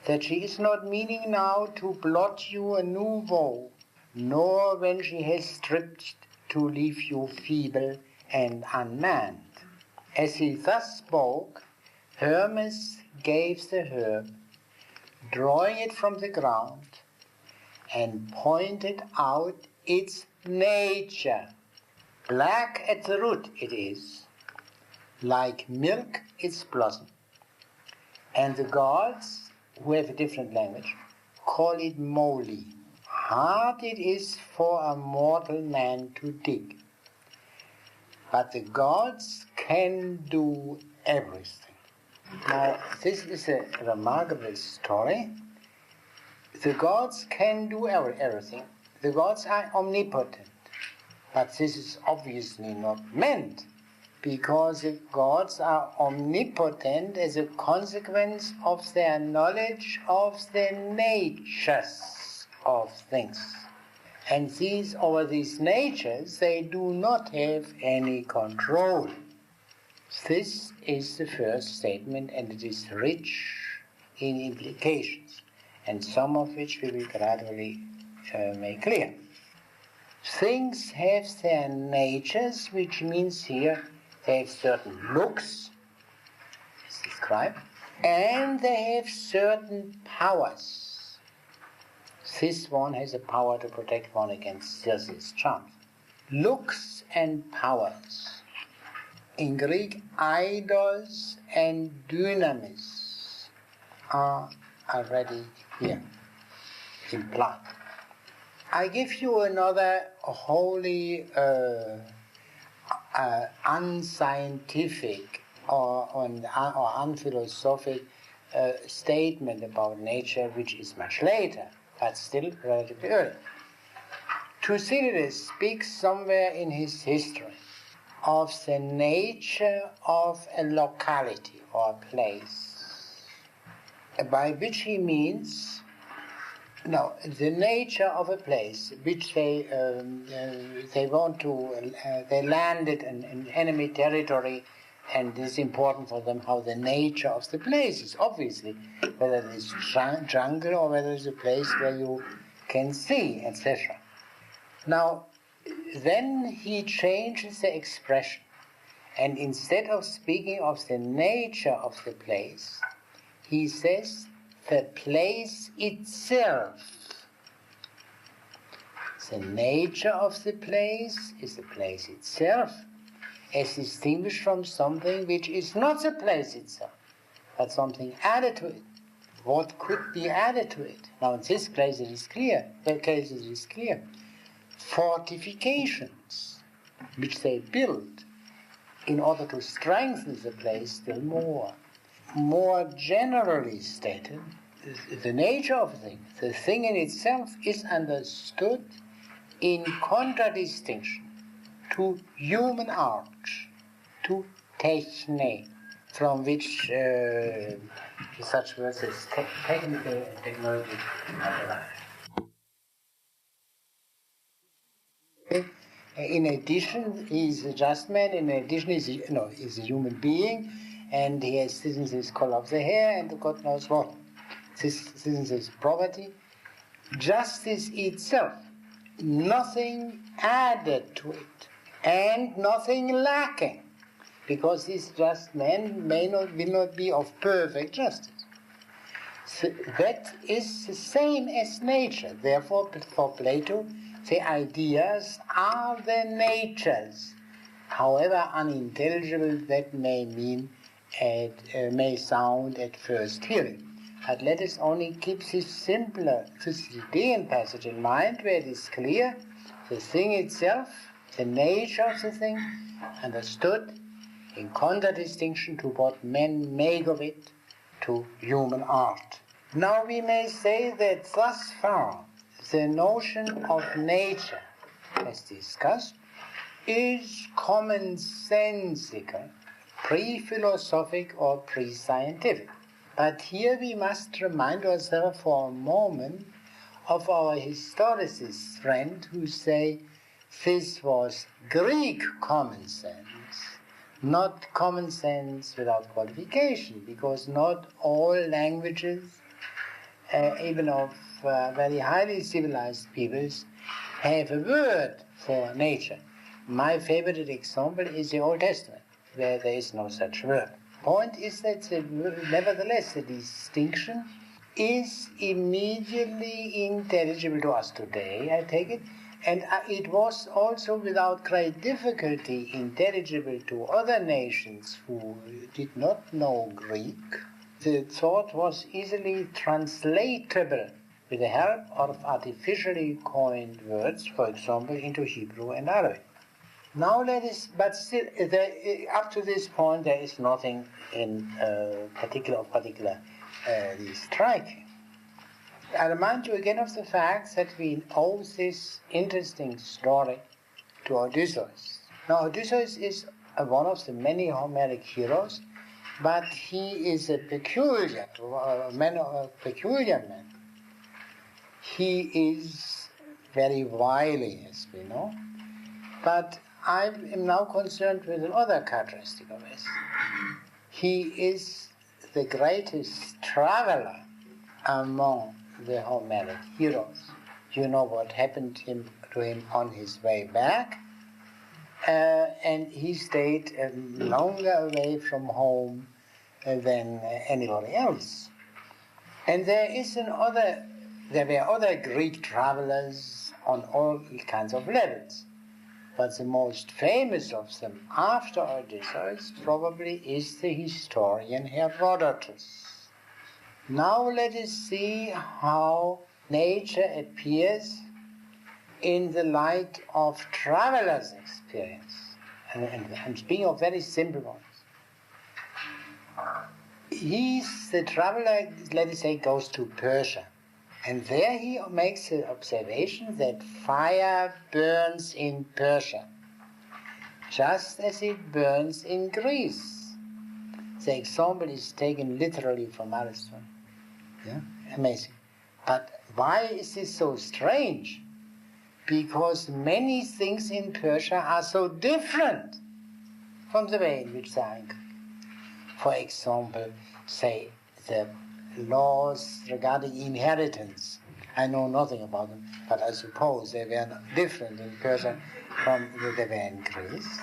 [SPEAKER 1] that she is not meaning now to blot you a new woe, nor when she has stripped to leave you feeble and unmanned. As he thus spoke, Hermes gave the herb, drawing it from the ground, and pointed out its nature. Black at the root it is, like milk its blossom. And the gods, who have a different language, call it moly. Hard it is for a mortal man to dig. But the gods can do everything. Now, this is a remarkable story. The gods can do everything. The gods are omnipotent. But this is obviously not meant, because the gods are omnipotent as a consequence of their knowledge of the natures of things. And over these natures, they do not have any control. This is the first statement, and it is rich in implications, and some of which we will gradually make clear. Things have their natures, which means here they have certain looks, as described, and they have certain powers. This one has a power to protect one against Circe's charms. Looks and powers. In Greek, eidos and dynamis are already here implied. I give you another wholly unscientific or unphilosophic statement about nature, which is much later, but still relatively early. Thucydides speaks somewhere in his history of the nature of a locality or a place, by which he means the nature of a place which they landed in enemy territory, and it is important for them how the nature of the place is, obviously, whether it is jungle or whether it's a place where you can see, etc. Now, then he changes the expression, and instead of speaking of the nature of the place, he says the place itself. The nature of the place is the place itself, as distinguished from something which is not the place itself, but something added to it. What could be added to it? Now in this case it is clear. Fortifications, which they build in order to strengthen the place still more. More generally stated, the nature of things, the thing in itself, is understood in contradistinction to human art, to techne, from which such words as technical and technology are derived. In addition, he's a just man. In addition, he's a human being, and he has this color of the hair, and God knows what. This is his property. Justice itself, nothing added to it. and nothing lacking, because this just man will not be of perfect justice. So that is the same as nature. Therefore, for Plato, the ideas are the natures, however unintelligible that may sound at first hearing. But let us only keep this simpler Thucydidean passage in mind, where it is clear the thing itself, the nature of the thing, understood in contradistinction to what men make of it, to human art. Now we may say that thus far the notion of nature, as discussed, is commonsensical, pre-philosophic or pre-scientific. But here we must remind ourselves for a moment of our historicist friend who say this was Greek common sense, not common sense without qualification, because not all languages, even of very highly civilized peoples, have a word for nature. My favorite example is the Old Testament, where there is no such word. Point is that nevertheless the distinction is immediately intelligible to us today, I take it, and it was also without great difficulty intelligible to other nations who did not know Greek. The thought was easily translatable with the help of artificially coined words, for example, into Hebrew and Arabic. Now but still, up to this point, there is nothing in particularly striking. I remind you again of the fact that we owe this interesting story to Odysseus. Now, Odysseus is one of the many Homeric heroes, but he is a peculiar man. He is very wily, as we know, but I am now concerned with another characteristic of his. He is the greatest traveler among the Homeric heroes. You know what happened to him on his way back, and he stayed longer away from home than anybody else. And there were other Greek travelers on all kinds of levels. But the most famous of them after Odysseus probably is the historian Herodotus. Now let us see how nature appears in the light of travelers' experience. And I'm speaking of very simple ones. The traveler, let us say, goes to Persia. And there he makes the observation that fire burns in Persia, just as it burns in Greece. The example is taken literally from Aristotle. Yeah? Amazing. But why is this so strange? Because many things in Persia are so different from the way in which they are in Greece. For example, say the laws regarding inheritance. I know nothing about them, but I suppose they were different in Persia from they were in Greece.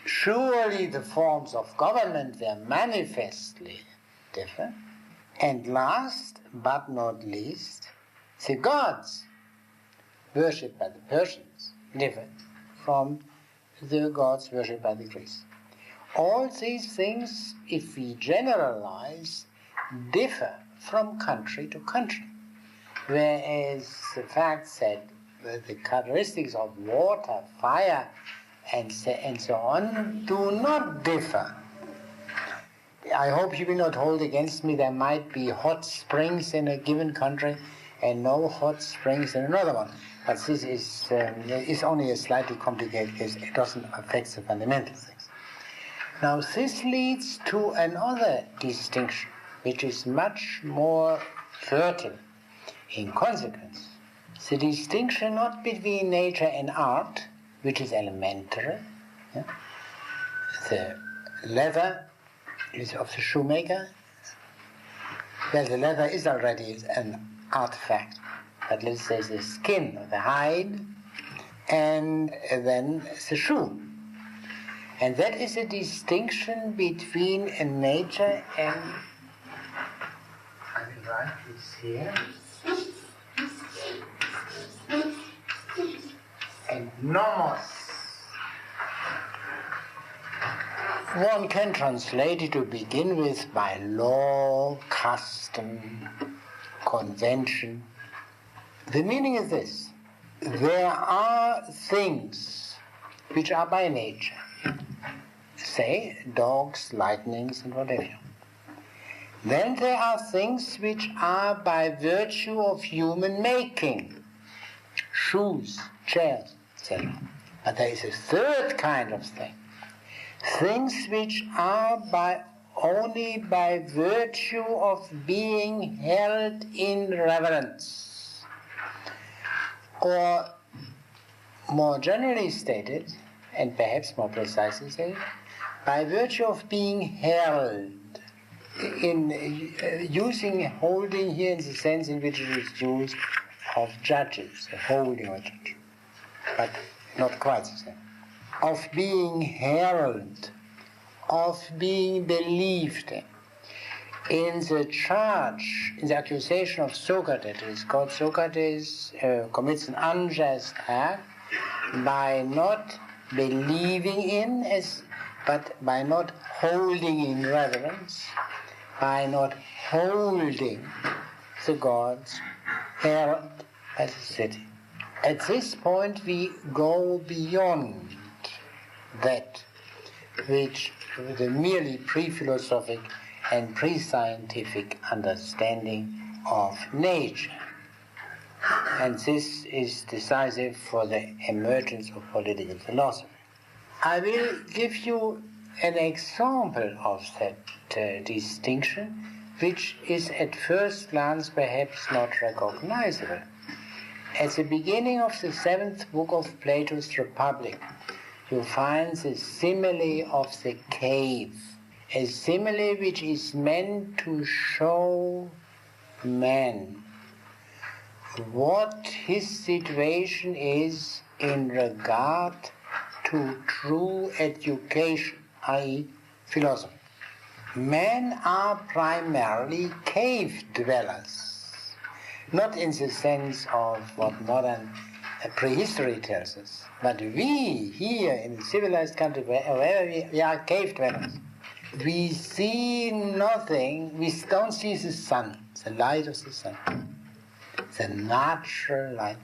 [SPEAKER 1] Surely the forms of government were manifestly different. And last but not least, the gods worshipped by the Persians differed from the gods worshipped by the Greeks. All these things, if we generalize, differ from country to country, whereas the fact that the characteristics of water, fire, and so on do not differ. I hope you will not hold against me there might be hot springs in a given country and no hot springs in another one. But this is only a slightly complicated case. It doesn't affect the fundamental things. Now this leads to another distinction, which is much more fertile in consequence. The distinction not between nature and art, which is elementary. Yeah? The leather is of the shoemaker. Well, the leather is already an artifact, but let's say the skin or the hide and then the shoe. And that is a distinction between a nature and, I will write this here, and nomos. One can translate it to begin with by law, custom, convention. The meaning is this: there are things which are by nature, say dogs, lightnings, and whatever. Then there are things which are by virtue of human making, shoes, chairs, etc. But there is a third kind of thing, things which are only by virtue of being held in reverence, or more generally stated, and perhaps more precisely stated, by virtue of being held, in using holding here in the sense in which it is used of judges, holding of judges, but not quite the same, of being held, of being believed in. In the charge, in the accusation of Socrates, it is called Socrates commits an unjust act by not believing in, but by not holding in reverence, by not holding the gods held by the city. At this point we go beyond that which the merely pre-philosophic and pre-scientific understanding of nature. And this is decisive for the emergence of political philosophy. I will give you an example of that distinction, which is at first glance perhaps not recognizable. At the beginning of the 7th book of Plato's Republic, you find the simile of the cave, a simile which is meant to show man what his situation is in regard to true education, i.e. philosophy. Men are primarily cave dwellers, not in the sense of what modern prehistory tells us, but we here in the civilized country, wherever we are cave dwellers, we see nothing, we don't see the sun, the light of the sun, the natural light.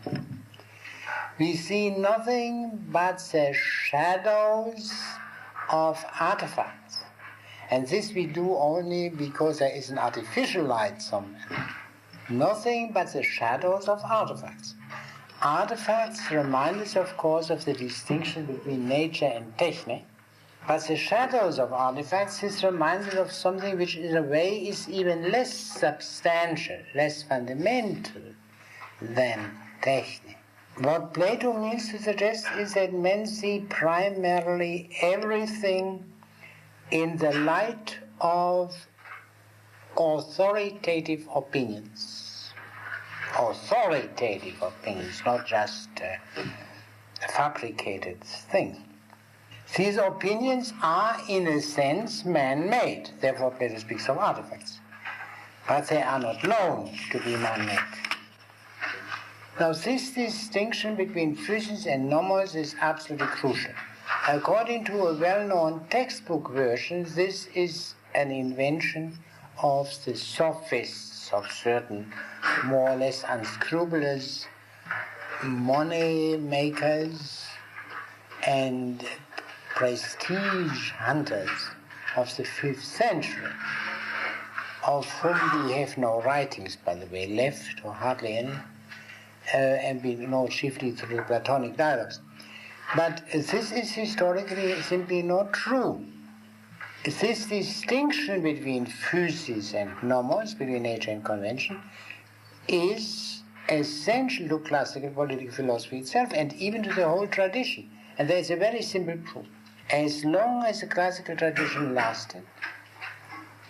[SPEAKER 1] We see nothing but the shadows of artifacts. And this we do only because there is an artificial light somewhere. Nothing but the shadows of artifacts. Artifacts remind us, of course, of the distinction between nature and technique. But the shadows of artifacts, this reminds us of something which in a way is even less substantial, less fundamental than technique. What Plato means to suggest is that men see primarily everything in the light of authoritative opinions. Authoritative opinions, not just fabricated things. These opinions are, in a sense, man-made. Therefore, Plato speaks of artifacts. But they are not known to be man-made. Now, this distinction between physis and nomos is absolutely crucial. According to a well-known textbook version, this is an invention of the sophists, of certain more or less unscrupulous money makers and prestige hunters of the 5th century, of whom we have no writings, by the way, left, or hardly any, and we know chiefly through the Platonic dialogues. But this is historically simply not true. This distinction between physis and nomos, between nature and convention, is essential to classical political philosophy itself, and even to the whole tradition. And there is a very simple proof. As long as the classical tradition lasted,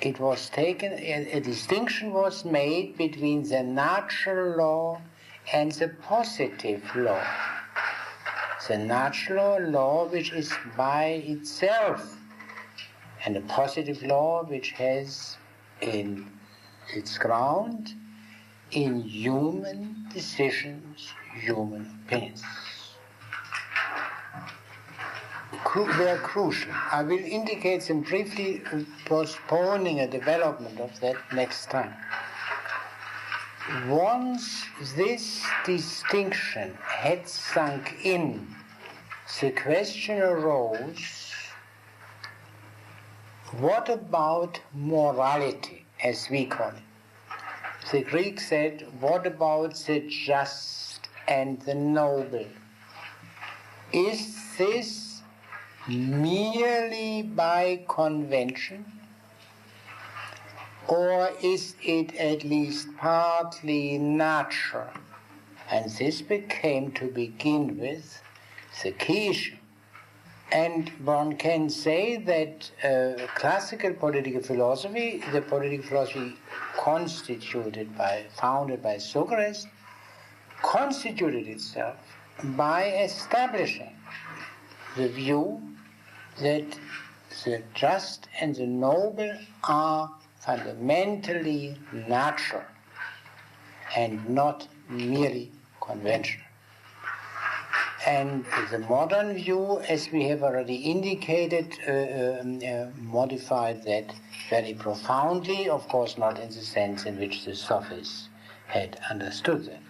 [SPEAKER 1] it was taken, a distinction was made between the natural law and the positive law. the natural law which is by itself, and a positive law which has in its ground in human decisions, human opinions. They are crucial. I will indicate them briefly, postponing a development of that next time. Once this distinction had sunk in, the question arose, what about morality, as we call it? The Greeks said, what about the just and the noble? Is this merely by convention, or is it at least partly natural? And this became, to begin with, the key issue. And one can say that classical political philosophy, the political philosophy founded by Socrates, constituted itself by establishing the view that the just and the noble are fundamentally natural and not merely conventional. And the modern view, as we have already indicated, modified that very profoundly, of course not in the sense in which the Sophists had understood that.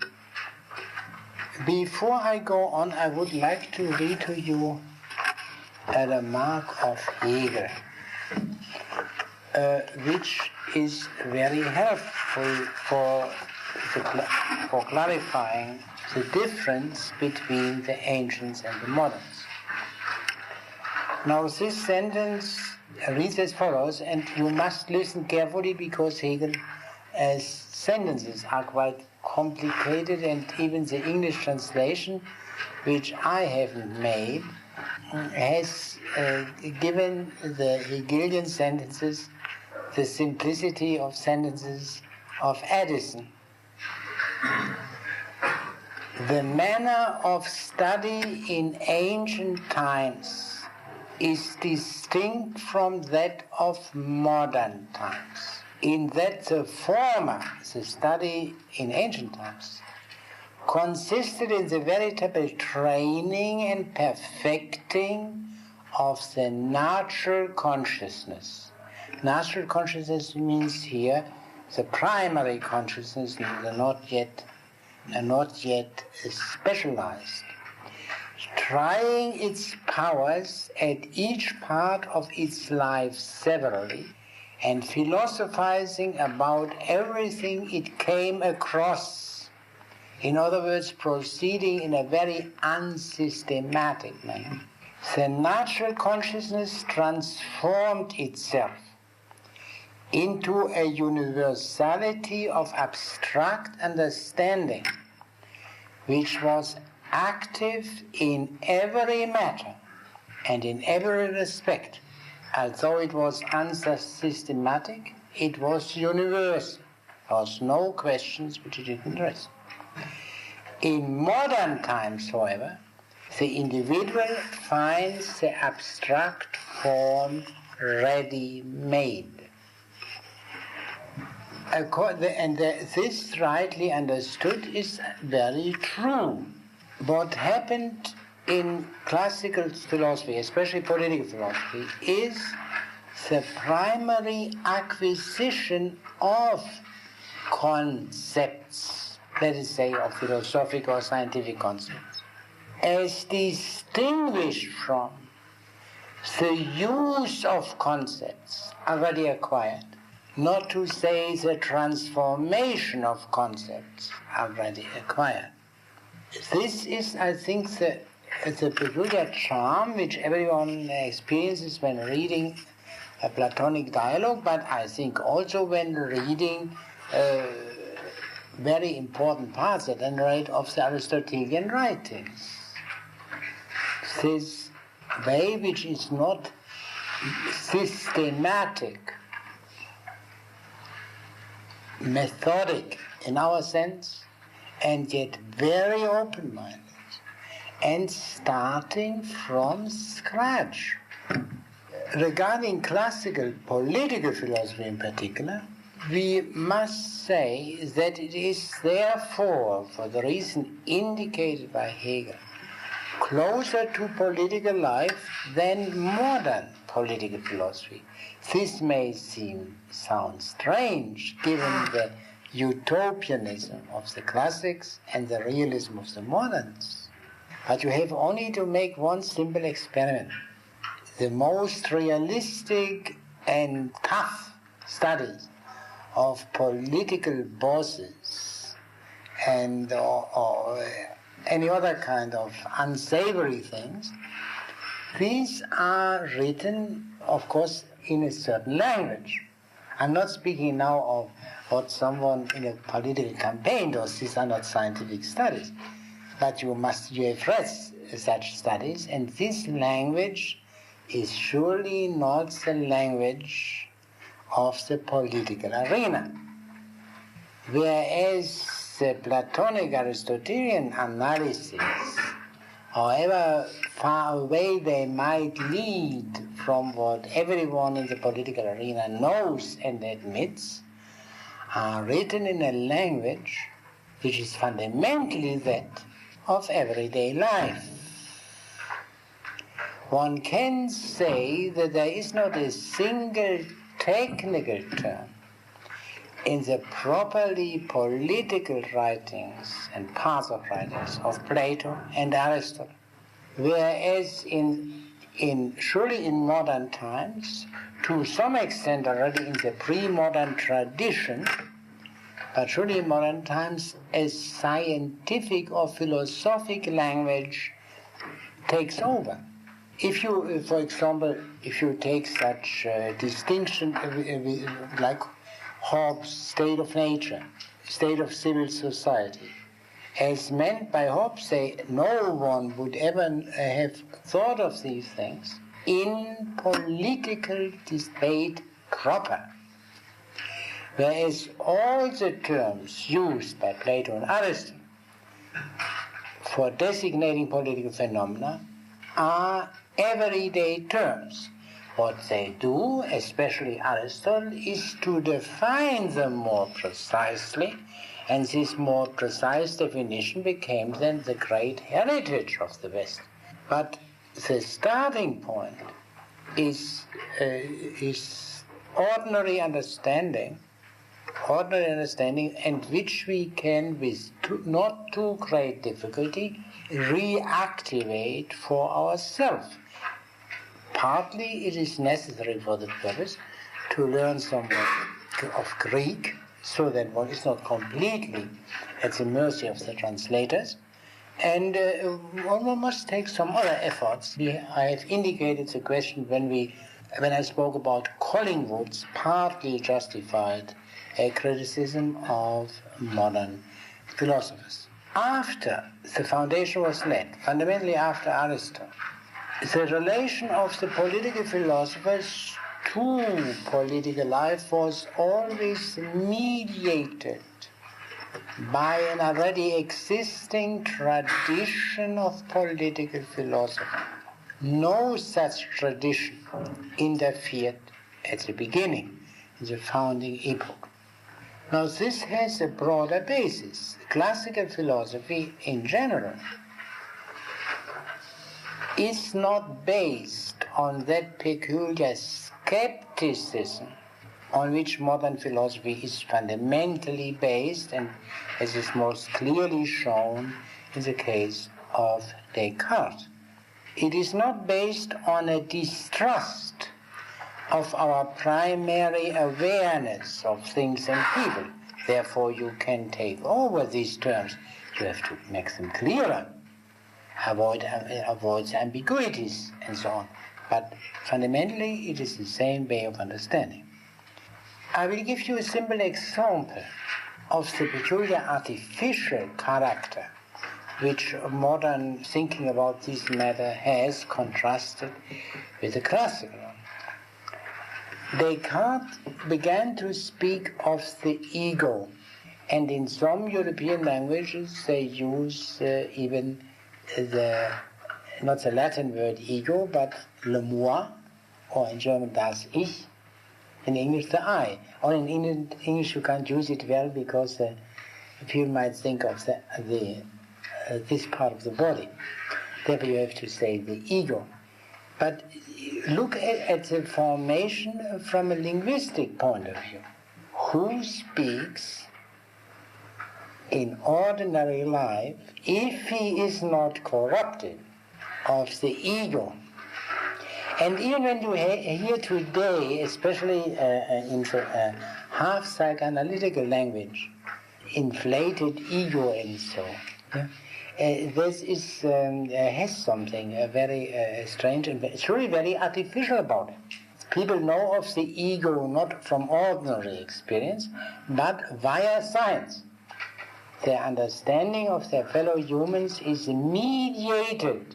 [SPEAKER 1] Before I go on, I would like to read to you a remark of Hegel, which is very helpful for clarifying the difference between the ancients and the moderns. Now this sentence reads as follows, and you must listen carefully because Hegel's sentences are quite complicated, and even the English translation, which I haven't made, has given the Hegelian sentences the simplicity of sentences of Addison. The manner of study in ancient times is distinct from that of modern times, in that the former, the study in ancient times, consisted in the veritable training and perfecting of the natural consciousness. Natural consciousness means here the primary consciousness, not yet specialized, trying its powers at each part of its life severally, and philosophizing about everything it came across. In other words, proceeding in a very unsystematic manner. The natural consciousness transformed itself into a universality of abstract understanding, which was active in every matter and in every respect. Although it was unsystematic, it was universal. There was no questions which it didn't raise. In modern times, however, the individual finds the abstract form ready-made. This, rightly understood, is very true. What happened in classical philosophy, especially political philosophy, is the primary acquisition of concepts, let us say of philosophic or scientific concepts, as distinguished from the use of concepts already acquired, not to say the transformation of concepts already acquired. This is, I think, the peculiar charm which everyone experiences when reading a Platonic dialogue, but I think also when reading very important parts at any rate of the Aristotelian writings. This way which is not systematic, methodic in our sense, and yet very open-minded, and starting from scratch. Regarding classical political philosophy in particular, we must say that it is therefore, for the reason indicated by Hegel, closer to political life than modern political philosophy. This may sound strange given the utopianism of the classics and the realism of the moderns. But you have only to make one simple experiment. The most realistic and tough studies of political bosses and or any other kind of unsavory things, these are written, of course, in a certain language. I'm not speaking now of what someone in a political campaign does. These are not scientific studies. But you have read such studies, and this language is surely not the language of the political arena. Whereas the Platonic Aristotelian analysis, however far away they might lead from what everyone in the political arena knows and admits, are written in a language which is fundamentally that of everyday life. One can say that there is not a single technical term in the properly political writings and parts of writings of Plato and Aristotle, whereas surely in modern times, to some extent already in the pre-modern tradition, but surely in modern times, a scientific or philosophic language takes over. If you, for example, if you take such distinction like Hobbes' state of nature, state of civil society, as meant by Hobbes, no one would ever have thought of these things in political debate proper. Whereas all the terms used by Plato and Aristotle for designating political phenomena are everyday terms. What they do, especially Aristotle, is to define them more precisely, and this more precise definition became then the great heritage of the West. But the starting point is ordinary understanding, and which we can, with not too great difficulty, reactivate for ourselves. Partly it is necessary for the purpose to learn somewhat of Greek, so that one is not completely at the mercy of the translators, and one must take some other efforts. I have indicated the question when I spoke about Collingwood's partly justified criticism of modern philosophers. After the foundation was laid, fundamentally after Aristotle, the relation of the political philosophers to political life was always mediated by an already existing tradition of political philosophy. No such tradition interfered at the beginning, in the founding epoch. Now this has a broader basis. Classical philosophy in general is not based on that peculiar skepticism on which modern philosophy is fundamentally based, and as is most clearly shown in the case of Descartes. It is not based on a distrust of our primary awareness of things and people. Therefore, you can take over these terms. You have to make them clearer, avoid ambiguities, and so on. But fundamentally, it is the same way of understanding. I will give you a simple example of the peculiar artificial character which modern thinking about this matter has contrasted with the classical one. Descartes began to speak of the ego, and in some European languages they use even not the Latin word ego, but le moi, or in German das Ich, in English the I. Or in English you can't use it well because people might think of this part of the body. Therefore you have to say the ego. But look at the formation from a linguistic point of view. Who speaks in ordinary life if he is not corrupted of the ego? And even when you hear today, especially in half psychoanalytical language, inflated ego and so, this has something very strange and it's really very artificial about it. People know of the ego not from ordinary experience, but via science. Their understanding of their fellow humans is mediated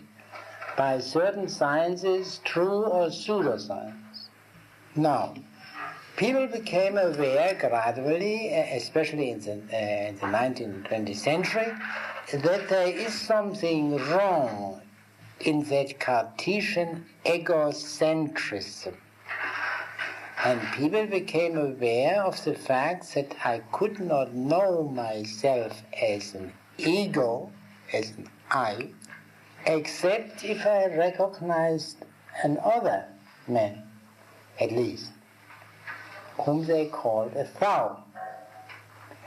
[SPEAKER 1] by certain sciences, true or pseudoscience. Now, people became aware gradually, especially in the 19th and 20th century, that there is something wrong in that Cartesian egocentrism. And people became aware of the fact that I could not know myself as an ego, as an I, except if I recognized another man, at least, whom they called a thou.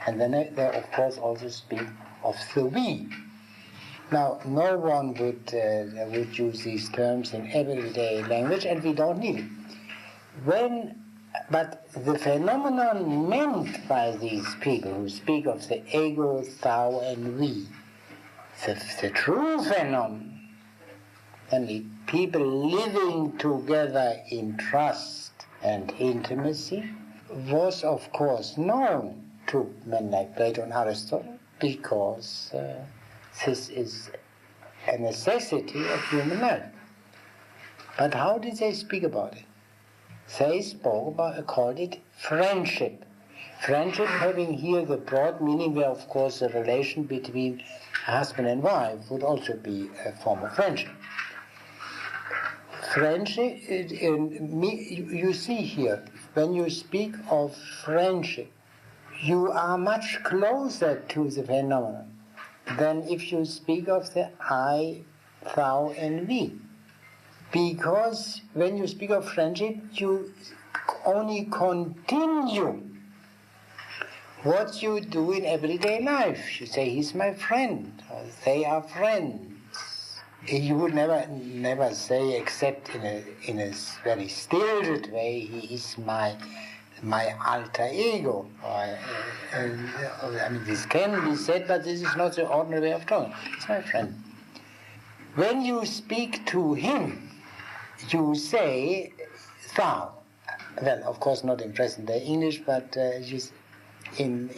[SPEAKER 1] And then they of course also speak of the we. Now, no one would use these terms in everyday language, and we don't need it. But the phenomenon meant by these people who speak of the ego, thou, and we, the true phenomenon, namely people living together in trust and intimacy, was of course known to men like Plato and Aristotle, because this is a necessity of human life. But how did they speak about it? They called it friendship. Friendship having here the broad meaning where of course the relation between husband and wife would also be a form of friendship. Friendship, you see here, when you speak of friendship, you are much closer to the phenomenon than if you speak of the I, thou, and we. Because when you speak of friendship, you only continue what you do in everyday life. You say, he's my friend, or they are friends. You would never say, except in a very stilted way, he is my alter ego. I mean, this can be said, but this is not the ordinary way of talking. He's my friend. When you speak to him, you say thou. Well, of course, not in present-day English, but in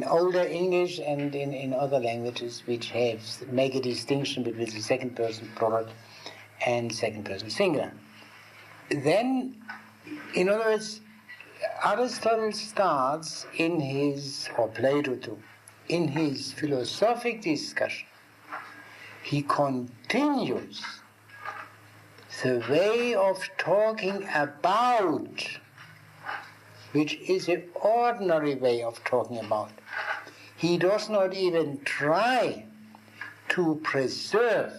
[SPEAKER 1] older English and in other languages which make a distinction between the second person plural and second person singular. Then, in other words, Aristotle starts in his, or Plato too, in his philosophic discussion, he continues the way of talking about, which is an ordinary way of talking about. He does not even try to preserve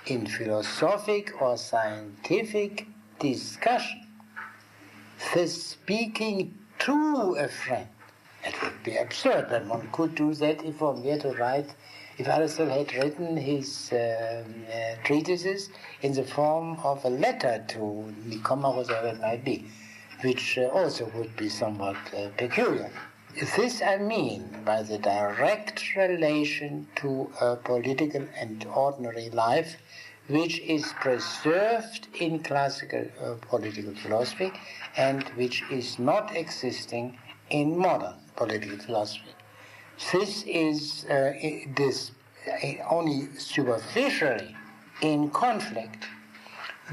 [SPEAKER 1] in philosophic or scientific discussion the speaking to a friend. It would be absurd, but one could do that if one were to write, if Aristotle had written his treatises in the form of a letter to Nicomacheus, or it might be, which also would be somewhat peculiar. This I mean by the direct relation to a political and ordinary life, which is preserved in classical political philosophy and which is not existing in modern political philosophy. This is only superficially in conflict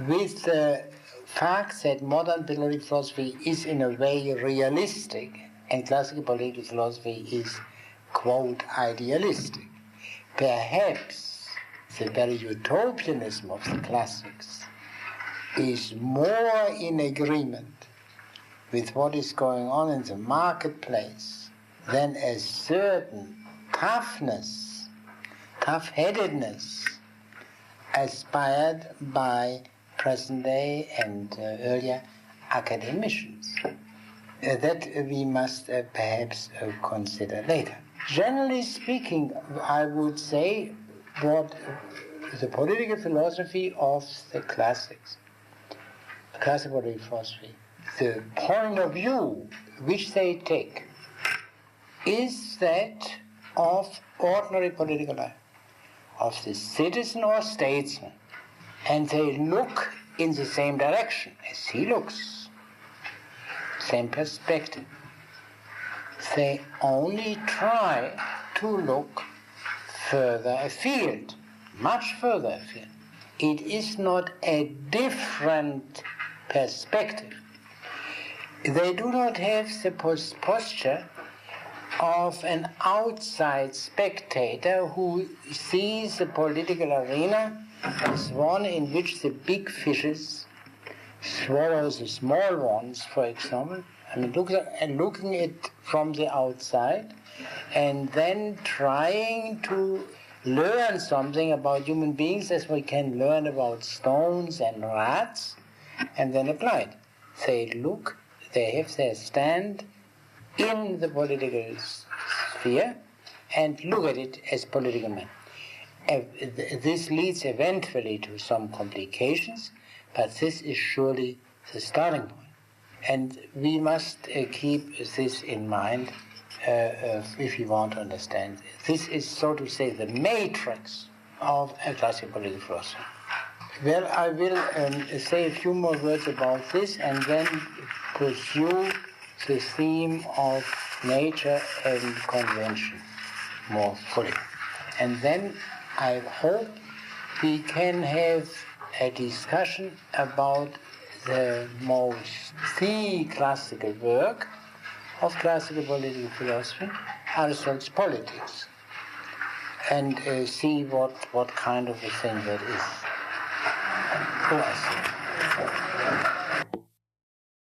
[SPEAKER 1] with the fact that modern political philosophy is in a way realistic and classical political philosophy is, quote, idealistic. Perhaps the very utopianism of the classics is more in agreement with what is going on in the marketplace than a certain tough-headedness aspired by present day and earlier academicians. That we must perhaps consider later. Generally speaking, I would say what the political philosophy of the classics, classical political philosophy, the point of view which they take is that of ordinary political life, of the citizen or statesman, and they look in the same direction as he looks, same perspective. They only try to look further afield, much further afield. It is not a different perspective. They do not have the posture of an outside spectator who sees the political arena as one in which the big fishes swallow the small ones, for example. I mean, looking at it from the outside and then trying to learn something about human beings as we can learn about stones and rats, and then apply it. They have their stand in the political sphere and look at it as political men. This leads eventually to some complications, but this is surely the starting point. And we must keep this in mind if we want to understand. This is, so to say, the matrix of a classical political philosophy. Well, I will say a few more words about this and then pursue the theme of nature and convention more fully. And then I hope we can have a discussion about the classical work of classical political philosophy, Aristotle's Politics, and see what kind of a thing that is.